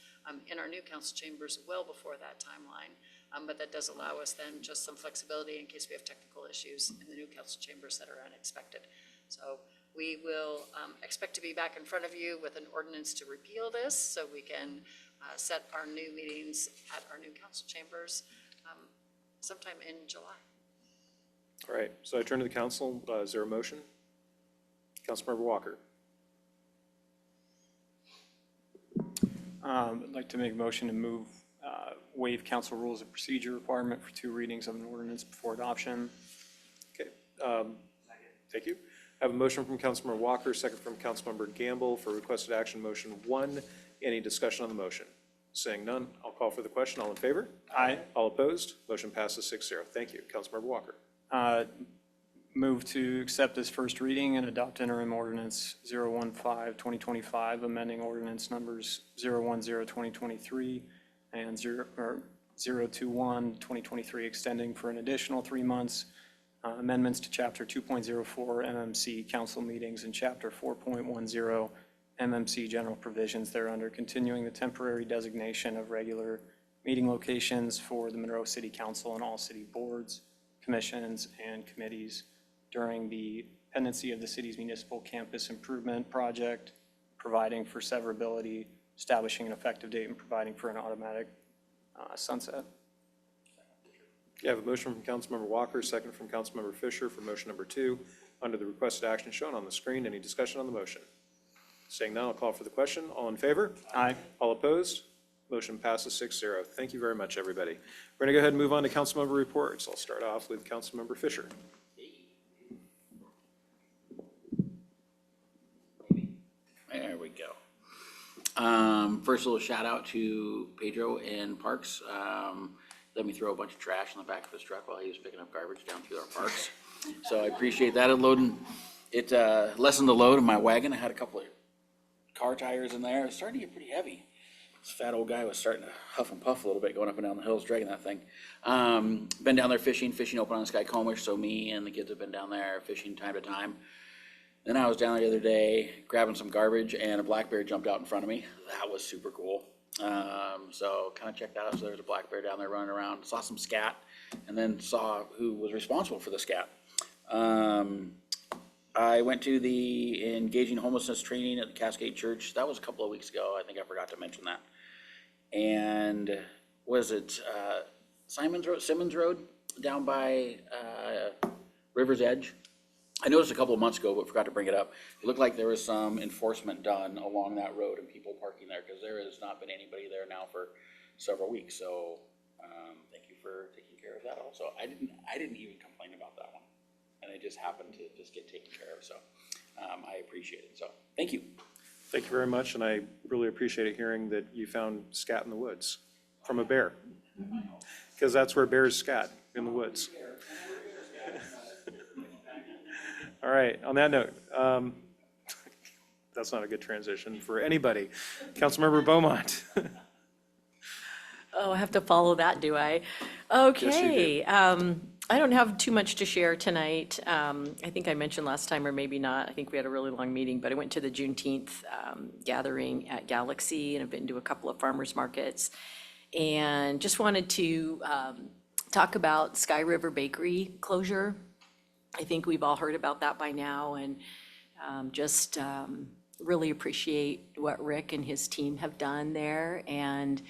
in our new council chambers well before that timeline. But that does allow us then just some flexibility in case we have technical issues in the new council chambers that are unexpected. So we will expect to be back in front of you with an ordinance to repeal this so we can set our new meetings at our new council chambers sometime in July. All right, so I turn to the council. Is there a motion? Councilmember Walker. I'd like to make a motion to move, waive council rules of procedure requirement for 2 readings of an ordinance before adoption. Okay, thank you. I have a motion from Councilmember Walker, second from Councilmember Gamble for requested action motion 1. Any discussion on the motion? Saying none, I'll call for the question. All in favor? Aye. All opposed? Motion passes 6-0. Thank you. Councilmember Walker. Move to accept this first reading and adopt interim ordinance 015-2025, amending ordinance numbers 010-2023 and 021-2023, extending for an additional 3 months amendments to Chapter 2.04 MMC Council Meetings and Chapter 4.10 MMC General Provisions thereunder, continuing the temporary designation of regular meeting locations for the Monroe City Council and all city boards, commissions, and committees during the pendency of the city's municipal campus improvement project, providing for severability, establishing an effective date, and providing for an automatic sunset. You have a motion from Councilmember Walker, second from Councilmember Fisher for motion number 2. Under the requested action shown on the screen, any discussion on the motion? Saying none, I'll call for the question. All in favor? Aye. All opposed? Motion passes 6-0. Thank you very much, everybody. We're going to go ahead and move on to councilmember reports. I'll start off with Councilmember Fisher. There we go. First, a little shout out to Pedro in Parks. Let me throw a bunch of trash in the back of his truck while he was picking up garbage down through our parks. So I appreciate that. It lessened the load of my wagon. I had a couple of car tires in there. It was starting to get pretty heavy. This fat old guy was starting to huff and puff a little bit going up and down the hills, dragging that thing. Been down there fishing open on the Skycomish, so me and the kids have been down there fishing time to time. Then I was down there the other day grabbing some garbage, and a black bear jumped out in front of me. That was super cool. So kind of checked that out. So there was a black bear down there running around. Saw some scat, and then saw who was responsible for the scat. I went to the Engaging Homelessness training at the Cascade Church. That was a couple of weeks ago. I think I forgot to mention that. And was it Simmons Road down by River's Edge? I noticed a couple of months ago, but forgot to bring it up. It looked like there was some enforcement done along that road and people parking there, because there has not been anybody there now for several weeks. So thank you for taking care of that also. I didn't even complain about that one. And it just happened to just get taken care of, so I appreciate it. So thank you. Thank you very much, and I really appreciated hearing that you found scat in the woods from a bear, because that's where bears scat, in the woods. All right, on that note, that's not a good transition for anybody. Councilmember Beaumont. Oh, I have to follow that, do I? Okay. I don't have too much to share tonight. I think I mentioned last time, or maybe not, I think we had a really long meeting, but I went to the Juneteenth gathering at Galaxy, and I've been to a couple of farmers markets. And just wanted to talk about Sky River Bakery closure. I think we've all heard about that by now, and just really appreciate what Rick and his team have done there. And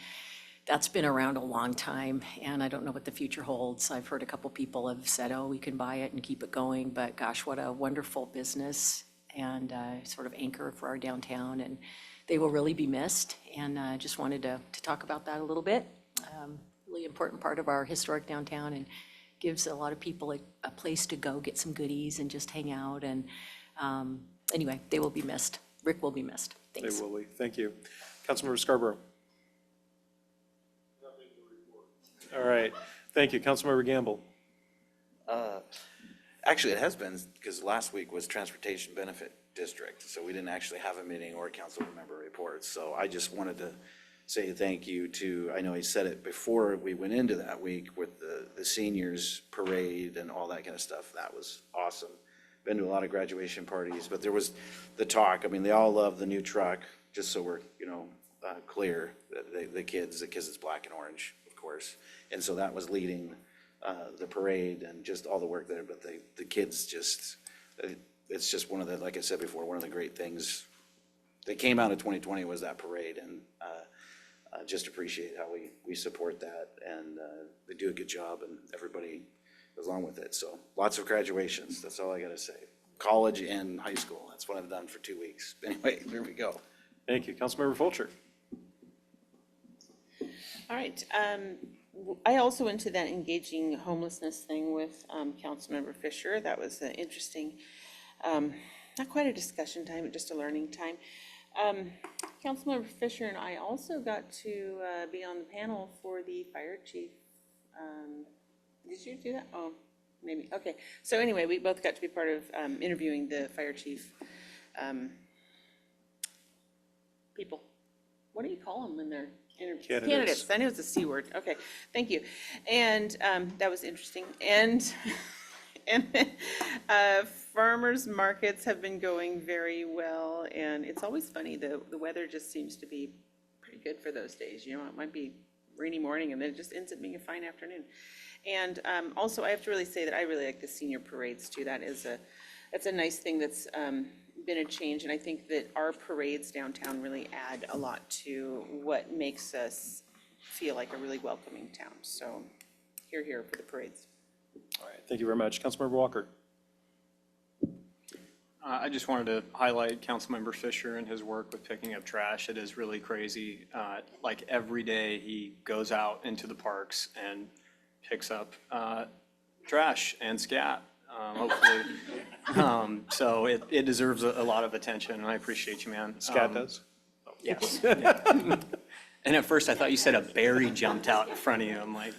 that's been around a long time, and I don't know what the future holds. I've heard a couple people have said, oh, we can buy it and keep it going, but gosh, what a wonderful business and sort of anchor for our downtown, and they will really be missed. And just wanted to talk about that a little bit. Really important part of our historic downtown, and gives a lot of people a place to go get some goodies and just hang out. And anyway, they will be missed. Rick will be missed. Thanks. They will be. Thank you. Councilmember Scarborough. All right, thank you. Councilmember Gamble. Actually, it has been, because last week was Transportation Benefit District, so we didn't actually have a meeting or council member reports. So I just wanted to say thank you to, I know he said it before we went into that week with the seniors parade and all that kind of stuff. That was awesome. Been to a lot of graduation parties, but there was the talk. I mean, they all love the new truck, just so we're, clear, the kids, because it's black and orange, of course. And so that was leading the parade and just all the work there, but the kids just, it's just one of the, like I said before, one of the great things that came out of 2020 was that parade, and just appreciate how we support that, and they do a good job, and everybody goes along with it. So lots of graduations, that's all I gotta say. College and high school, that's what I've done for 2 weeks. Anyway, there we go. Thank you. Councilmember Fulcher. All right, I also went to that engaging homelessness thing with Councilmember Fisher. That was an interesting, not quite a discussion time, but just a learning time. Councilmember Fisher and I also got to be on the panel for the fire chief. Did you do that? Oh, maybe, okay. So anyway, we both got to be part of interviewing the fire chief people. What do you call them when they're candidates? I know it's a C word. Okay, thank you. And that was interesting. And farmers markets have been going very well, and it's always funny, the weather just seems to be pretty good for those days. It might be rainy morning and then it just ends up being a fine afternoon. And also, I have to really say that I really like the senior parades too. That's a nice thing that's been a change, and I think that our parades downtown really add a lot to what makes us feel like a really welcoming town. So here for the parades. All right, thank you very much. Councilmember Walker. I just wanted to highlight Councilmember Fisher and his work with picking up trash. It is really crazy. Like every day he goes out into the parks and picks up trash and scat, hopefully. So it deserves a lot of attention, and I appreciate you, man. Scat does? Yes. Yeah. And at first I thought you said a berry jumped out in front of you. I'm like,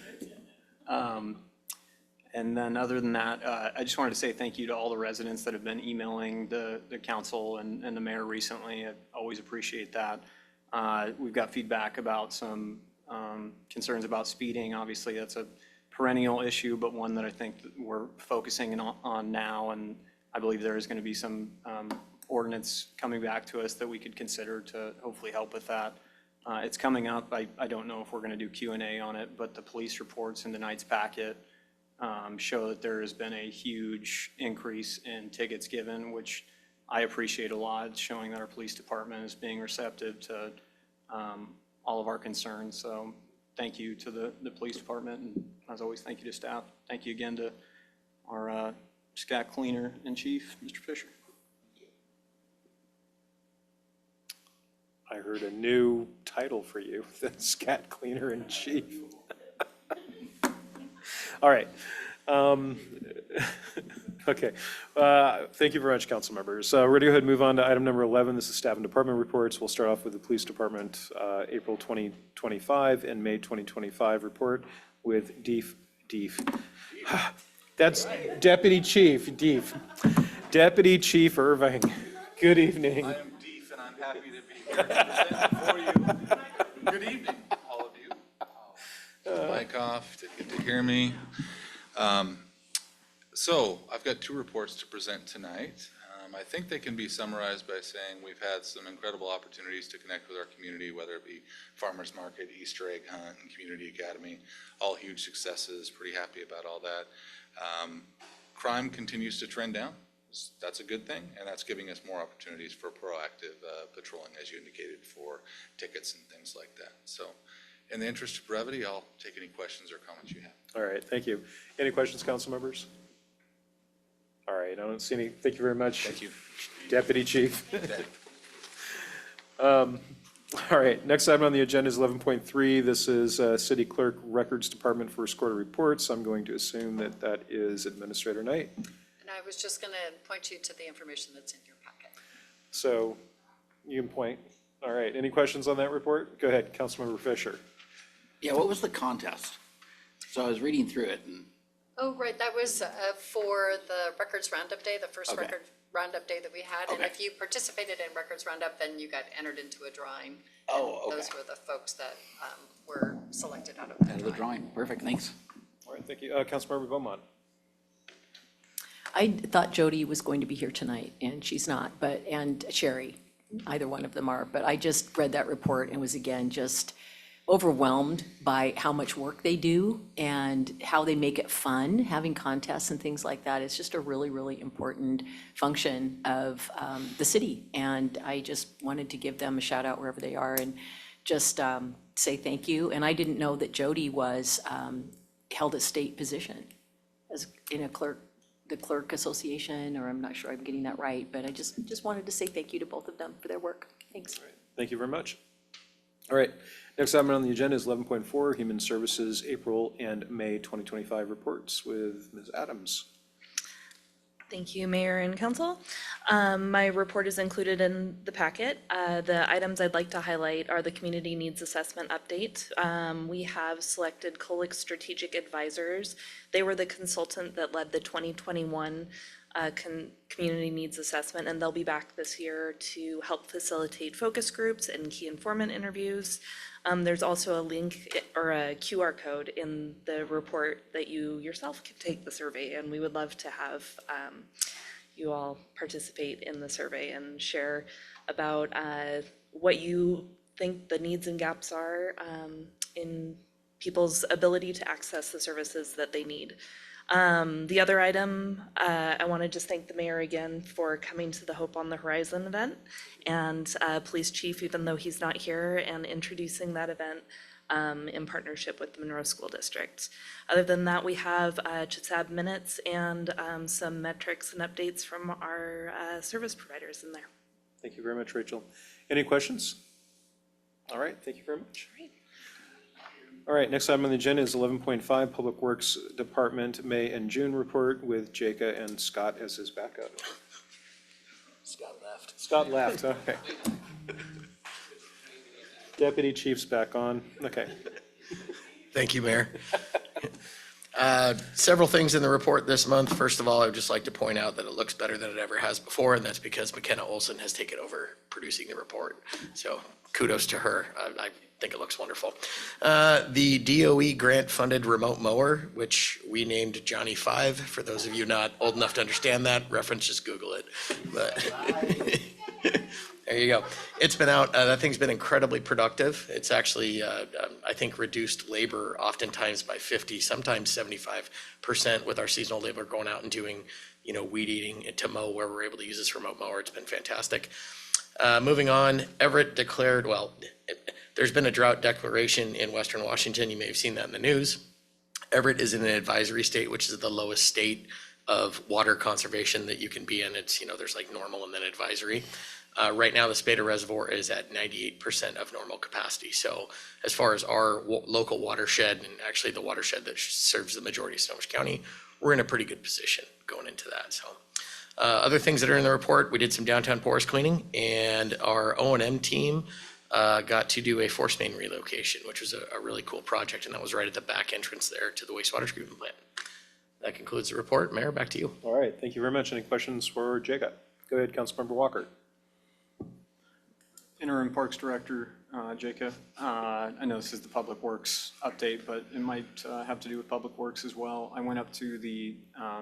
and then other than that, I just wanted to say thank you to all the residents that have been emailing the council and the mayor recently. I always appreciate that. We've got feedback about some concerns about speeding. Obviously, that's a perennial issue, but one that I think that we're focusing on now, and I believe there is going to be some ordinance coming back to us that we could consider to hopefully help with that. It's coming up. I don't know if we're going to do Q&A on it, but the police reports in tonight's packet show that there has been a huge increase in tickets given, which I appreciate a lot. It's showing that our police department is being receptive to all of our concerns. So thank you to the police department, and as always, thank you to staff. Thank you again to our scat cleaner in chief, Mr. Fisher. I heard a new title for you, the scat cleaner in chief. All right. Okay. Thank you very much, council members. We're going to go ahead and move on to item number 11. This is staff and department reports. We'll start off with the police department April 2025 and May 2025 report with Deef. That's Deputy Chief Deef. Deputy Chief Irving. Good evening. I am Deef, and I'm happy to be here representing for you. Good evening, all of you. Mic off, didn't get to hear me. So I've got two reports to present tonight. I think they can be summarized by saying we've had some incredible opportunities to connect with our community, whether it be farmers market, Easter egg hunt, and community academy, all huge successes. Pretty happy about all that. Crime continues to trend down. That's a good thing, and that's giving us more opportunities for proactive patrolling, as you indicated, for tickets and things like that. So in the interest of brevity, I'll take any questions or comments you have. All right, thank you. Any questions, council members? All right, I don't see any. Thank you very much. Thank you. Deputy Chief. All right, next item on the agenda is 11.3. This is City Clerk Records Department First Quarter Reports. I'm going to assume that that is Administrator Knight. And I was just going to point you to the information that's in your packet. So you can point. All right, any questions on that report? Go ahead, Councilmember Fisher. Yeah, what was the contest? So I was reading through it and, Oh, right, that was for the Records Roundup Day, the first Okay. Record Roundup Day that we had. And Okay. if you participated in Records Roundup, then you got entered into a drawing. Oh, And those okay. were the folks that were selected out of out that of the drawing. drawing. Perfect, thanks. All right, thank you. Councilmember Beaumont. I thought Jody was going to be here tonight, and she's not, but, and Sherry, either one of them are. But I just read that report and was again just overwhelmed by how much work they do and how they make it fun, having contests and things like that. It's just a really, really important function of the city. And I just wanted to give them a shout out wherever they are and just say thank you. And I didn't know that Jody was held a state position as in the clerk association, or I'm not sure I'm getting that right, but I just wanted to say thank you to both of them for their work. Thanks. Thank you very much. All right, next item on the agenda is 11.4, Human Services April and May 2025 reports with Ms. Adams. Thank you, Mayor and Council. My report is included in the packet. The items I'd like to highlight are the Community Needs Assessment Update. We have selected Colic Strategic Advisors. They were the consultant that led the 2021 Community Needs Assessment, and they'll be back this year to help facilitate focus groups and key informant interviews. There's also a link or a QR code in the report that you yourself can take the survey, and we would love to have you all participate in the survey and share about what you think the needs and gaps are in people's ability to access the services that they need. The other item, I want to just thank the mayor again for coming to the Hope on the Horizon event and police chief, even though he's not here, and introducing that event in partnership with the Monroe School District. Other than that, we have CHSAB minutes and some metrics and updates from our service providers in there. Thank you very much, Rachel. Any questions? All right, thank you very much. All right, next item on the agenda is 11.5, Public Works Department May and June report with Jaka and Scott as his backup. Scott left. Scott left, okay. Deputy Chief's back on, okay. Thank you, Mayor. Several things in the report this month. First of all, I would just like to point out that it looks better than it ever has before, and that's because McKenna Olson has taken over producing the report. So kudos to her. I think it looks wonderful. The DOE grant-funded remote mower, which we named Johnny 5. For those of you not old enough to understand that reference, just Google it. But there you go. It's been out. That thing's been incredibly productive. It's actually, I think, reduced labor oftentimes by 50, sometimes 75% with our seasonal labor going out and doing, weed eating to mow where we're able to use this remote mower. It's been fantastic. Moving on, Everett declared, there's been a drought declaration in Western Washington. You may have seen that in the news. Everett is in an advisory state, which is the lowest state of water conservation that you can be in. It's, there's like normal and then advisory. Right now, the Spada Reservoir is at 98% of normal capacity. So as far as our local watershed, and actually the watershed that serves the majority of Snohomish County, we're in a pretty good position going into that. So other things that are in the report, we did some downtown forest cleaning, and our O&M team got to do a force main relocation, which was a really cool project, and that was right at the back entrance there to the wastewater treatment plant. That concludes the report. Mayor, back to you. All right, thank you very much. Any questions for Jacob? Go ahead, Councilmember Walker. Interim Parks Director, Jacob. I know this is the Public Works update, but it might have to do with Public Works as well. I went up to the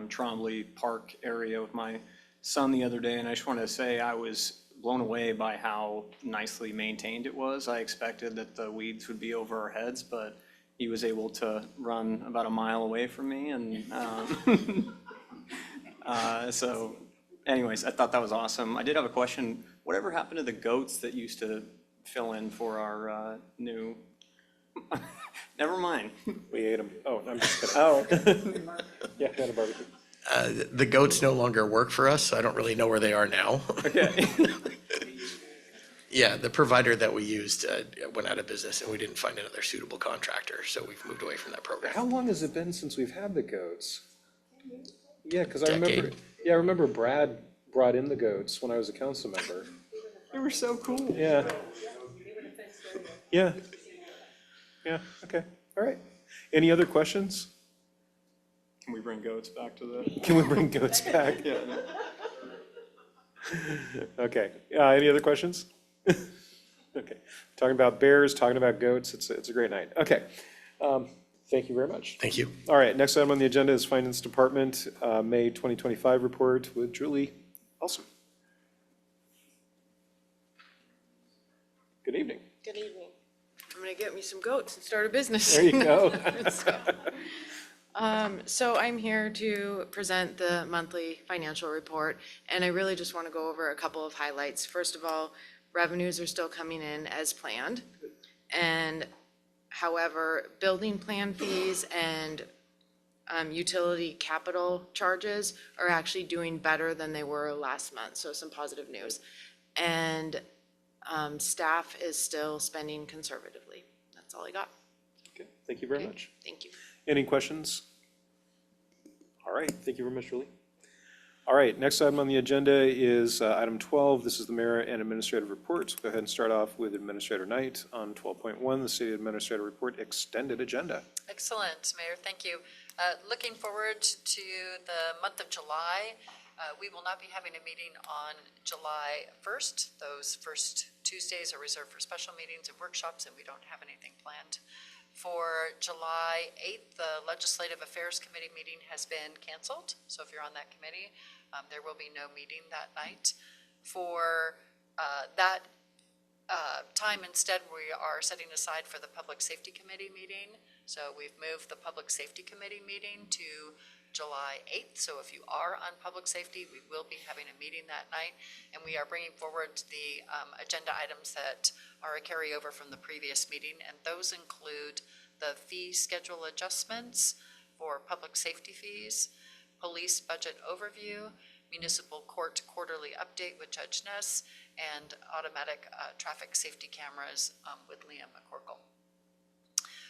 Trombley Park area with my son the other day, and I just want to say I was blown away by how nicely maintained it was. I expected that the weeds would be over our heads, but he was able to run about a mile away from me, and so anyways, I thought that was awesome. I did have a question. Whatever happened to the goats that used to fill in for our new? Never mind. We ate them. Oh, I'm just kidding. Oh. Yeah, we had a barbecue. The goats no longer work for us, so I don't really know where they are now. Okay. Yeah, the provider that we used went out of business, and we didn't find another suitable contractor, so we've moved away from that program. How long has it been since we've had the goats? Yeah, because I Decade. remember Brad brought in the goats when I was a council member. They were so cool. Yeah. Yeah. Yeah, okay, all right. Any other questions? Can we bring goats back to the? Can we bring goats back? Yeah. Okay, any other questions? Okay, talking about bears, talking about goats, it's a great night. Okay, thank you very much. Thank you. All right, next item on the agenda is Finance Department, May 2025 report with Julie Elson. Good evening. Good evening. I'm gonna get me some goats and start a business. There you go. So I'm here to present the monthly financial report, and I really just want to go over a couple of highlights. First of all, revenues are still coming in as planned. And however, building plan fees and utility capital charges are actually doing better than they were last month, so some positive news. And staff is still spending conservatively. That's all I got. Okay, thank you very much. Thank you. Any questions? All right, thank you very much, Julie. All right, next item on the agenda is item 12. This is the mayor and administrative reports. Go ahead and start off with Administrator Knight on 12.1, the city administrator report extended agenda. Excellent, Mayor, thank you. Looking forward to the month of July. We will not be having a meeting on July 1st. Those first Tuesdays are reserved for special meetings and workshops, and we don't have anything planned. For July 8th, the Legislative Affairs Committee meeting has been canceled. So if you're on that committee, there will be no meeting that night. For that time instead, we are setting aside for the Public Safety Committee meeting. So we've moved the Public Safety Committee meeting to July 8th. So if you are on public safety, we will be having a meeting that night. And we are bringing forward the agenda items that are a carryover from the previous meeting. And those include the fee schedule adjustments for public safety fees, police budget overview, municipal court quarterly update with Judge Ness, and automatic traffic safety cameras with Liam McCorkle.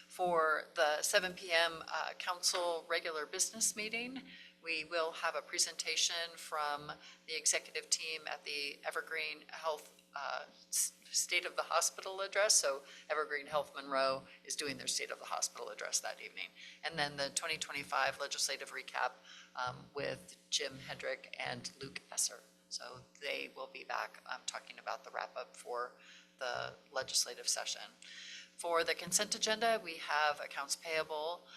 For the 7 p.m. council regular business meeting, we will have a presentation from the executive team at the Evergreen Health State of the Hospital address. So Evergreen Health Monroe is doing their State of the Hospital address that evening. And then the 2025 legislative recap with Jim Hendrick and Luke Esser. So they will be back talking about the wrap up for the legislative session. For the consent agenda, we have accounts payable,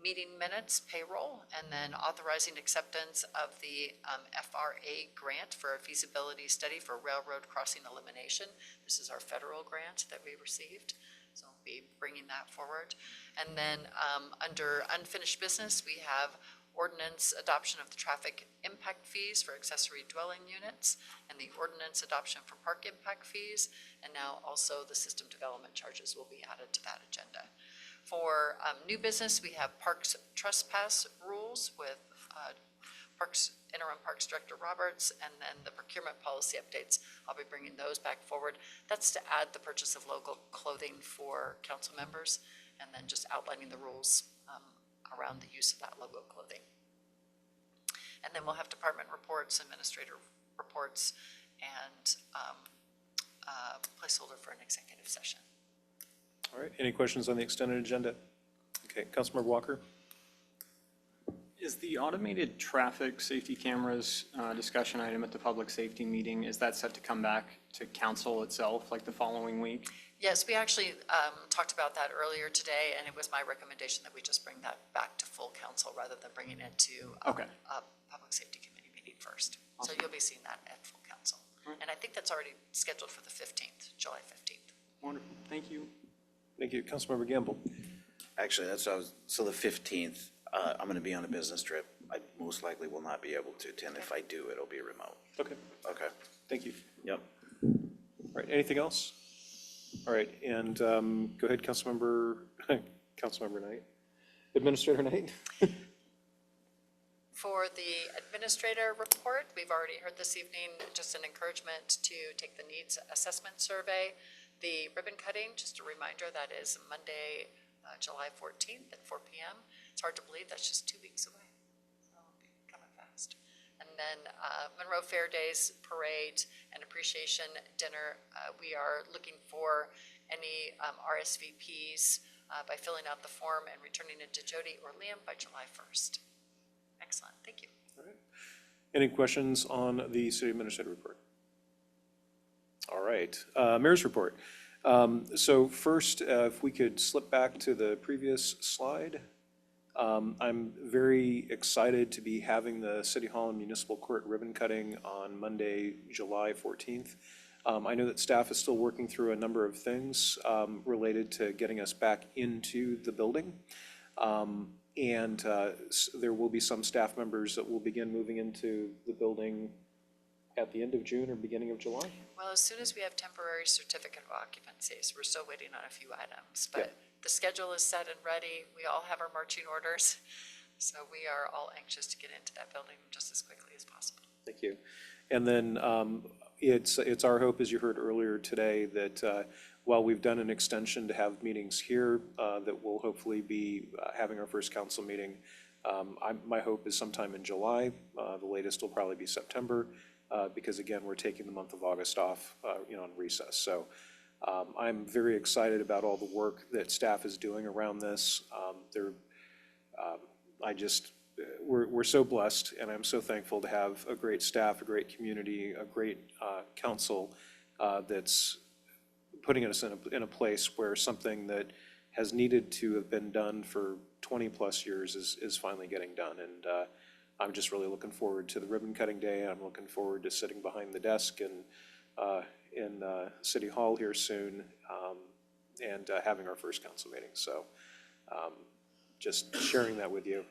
meeting minutes, payroll, and then authorizing acceptance of the FRA grant for a feasibility study for railroad crossing elimination. This is our federal grant that we received, so we'll be bringing that forward. And then under unfinished business, we have ordinance adoption of the traffic impact fees for accessory dwelling units, and the ordinance adoption for park impact fees, and now also the system development charges will be added to that agenda. For new business, we have parks trespass rules with interim Parks Director Roberts, and then the procurement policy updates. I'll be bringing those back forward. That's to add the purchase of logo clothing for council members, and then just outlining the rules around the use of that logo clothing. And then we'll have department reports, administrator reports, and placeholder for an executive session. All right, any questions on the extended agenda? Okay, Councilmember Walker. Is the automated traffic safety cameras discussion item at the public safety meeting, is that set to come back to council itself like the following week? Yes, we actually talked about that earlier today, and it was my recommendation that we just bring that back to full council rather than bringing it to a public safety committee meeting first. Awesome. So you'll be seeing that at full council. And I think that's already scheduled for the 15th, July 15th. Wonderful, thank you. Thank you, Councilmember Gamble. Actually, so the 15th, I'm going to be on a business trip. I most likely will not be able to attend. If I do, it'll be remote. Okay, Okay. thank you. Yep. All right, anything else? All right, and go ahead, Councilmember Knight. Administrator Knight? For the administrator report, we've already heard this evening just an encouragement to take the needs assessment survey. The ribbon cutting, just a reminder, that is Monday, July 14th at 4 p.m. It's hard to believe that's just 2 weeks away. So it'll be coming fast. And then Monroe Fair Days Parade and Appreciation Dinner. We are looking for any RSVPs by filling out the form and returning it to Jody or Liam by July 1st. Excellent, thank you. Any questions on the city administrator report? All right, mayor's report. So first, if we could slip back to the previous slide. I'm very excited to be having the City Hall and Municipal Court ribbon cutting on Monday, July 14th. I know that staff is still working through a number of things related to getting us back into the building. And there will be some staff members that will begin moving into the building at the end of June or beginning of July. Well, as soon as we have temporary certificate of occupancies, we're still waiting on a few items, but the schedule is set and ready. We all have our marching orders. So we are all anxious to get into that building just as quickly as possible. Thank you. And then it's our hope, as you heard earlier today, that while we've done an extension to have meetings here, that we'll hopefully be having our first council meeting. My hope is sometime in July. The latest will probably be September, because again, we're taking the month of August off, on recess. So I'm very excited about all the work that staff is doing around this. We're so blessed, and I'm so thankful to have a great staff, a great community, a great council that's putting us in a place where something that has needed to have been done for 20-plus years is finally getting done. And I'm just really looking forward to the ribbon cutting day. I'm looking forward to sitting behind the desk in City Hall here soon, and having our first council meeting. So just sharing that with you.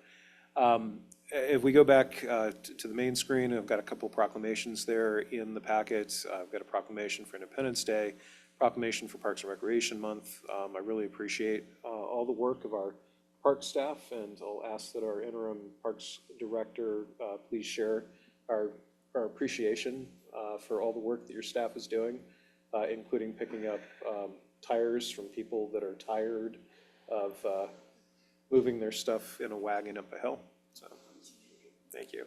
If we go back to the main screen, I've got a couple proclamations there in the packet. I've got a proclamation for Independence Day, proclamation for Parks and Recreation Month. I really appreciate all the work of our park staff, and I'll ask that our interim parks director please share our appreciation for all the work that your staff is doing, including picking up tires from people that are tired of moving their stuff in a wagon up a hill. So, thank you.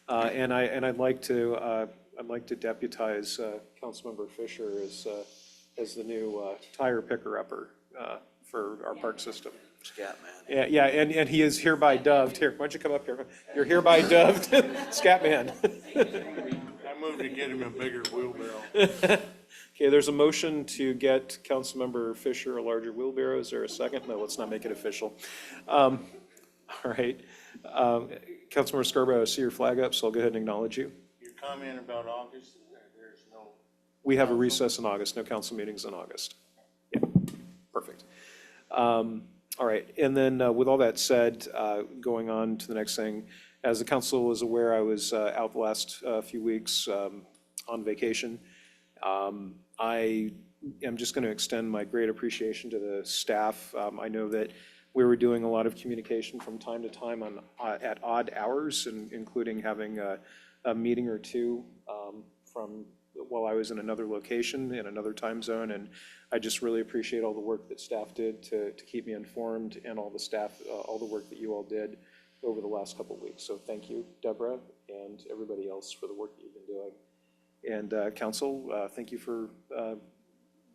And I'd like to deputize Councilmember Fisher as the new tire picker-upper for our park system. Scat man. Yeah, and he is hereby dubbed. Here, why don't you come up here? You're hereby dubbed Scat Man. I moved to get him a bigger wheelbarrow. Okay, there's a motion to get Councilmember Fisher a larger wheelbarrow. Is there a second? No, let's not make it official. All right. Councilmember Scarborough, I see your flag up, so I'll go ahead and acknowledge you. Your comment about August, there's no. We have a recess in August, no council meetings in August. Yeah, perfect. All right, and then with all that said, going on to the next thing, as the council is aware, I was out the last few weeks on vacation. I am just going to extend my great appreciation to the staff. I know that we were doing a lot of communication from time to time at odd hours, including having a meeting or two from while I was in another location in another time zone, and I just really appreciate all the work that staff did to keep me informed, and all the work that you all did over the last couple of weeks. So thank you, Deborah, and everybody else for the work that you've been doing. And council, thank you for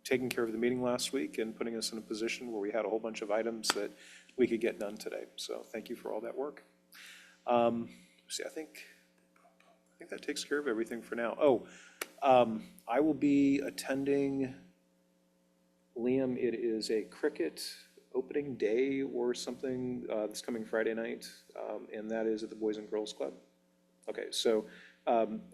taking care of the meeting last week and putting us in a position where we had a whole bunch of items that we could get done today. So thank you for all that work. I think that takes care of everything for now. I will be attending, Liam, it is a cricket opening day or something this coming Friday night, and that is at the Boys and Girls Club. Okay, so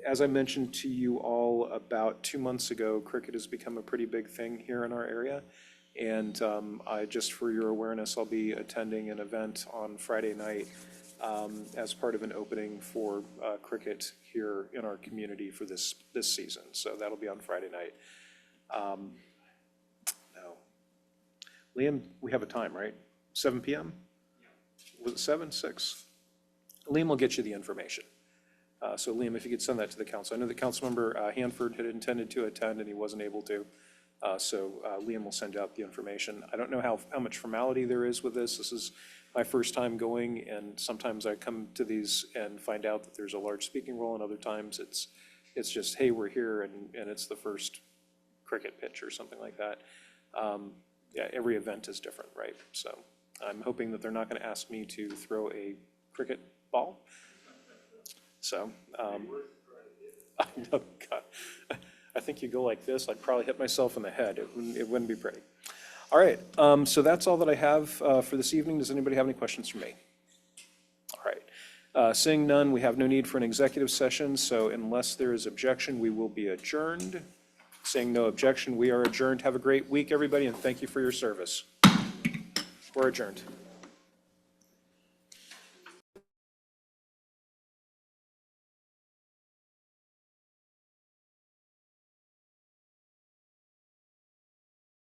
as I mentioned to you all about 2 months ago, cricket has become a pretty big thing here in our area. And just for your awareness, I'll be attending an event on Friday night as part of an opening for cricket here in our community for this season. So that'll be on Friday night. Now, Liam, we have a time, right? 7 p.m.? Was it 7, 6? Liam will get you the information. So Liam, if you could send that to the council. I know that Councilmember Hanford had intended to attend and he wasn't able to. So Liam will send out the information. I don't know how much formality there is with this. This is my first time going, and sometimes I come to these and find out that there's a large speaking role, and other times it's just, hey, we're here, and it's the first cricket pitch or something like that. yeah, every event is different, right? So I'm hoping that they're not going to ask me to throw a cricket ball. So, I know, God, I think you go like this, I'd probably hit myself in the head. It wouldn't be pretty. All right, so that's all that I have for this evening. Does anybody have any questions for me? All right, seeing none, we have no need for an executive session, so unless there is objection, we will be adjourned. Seeing no objection, we are adjourned. Have a great week, everybody, and thank you for your service. We're adjourned.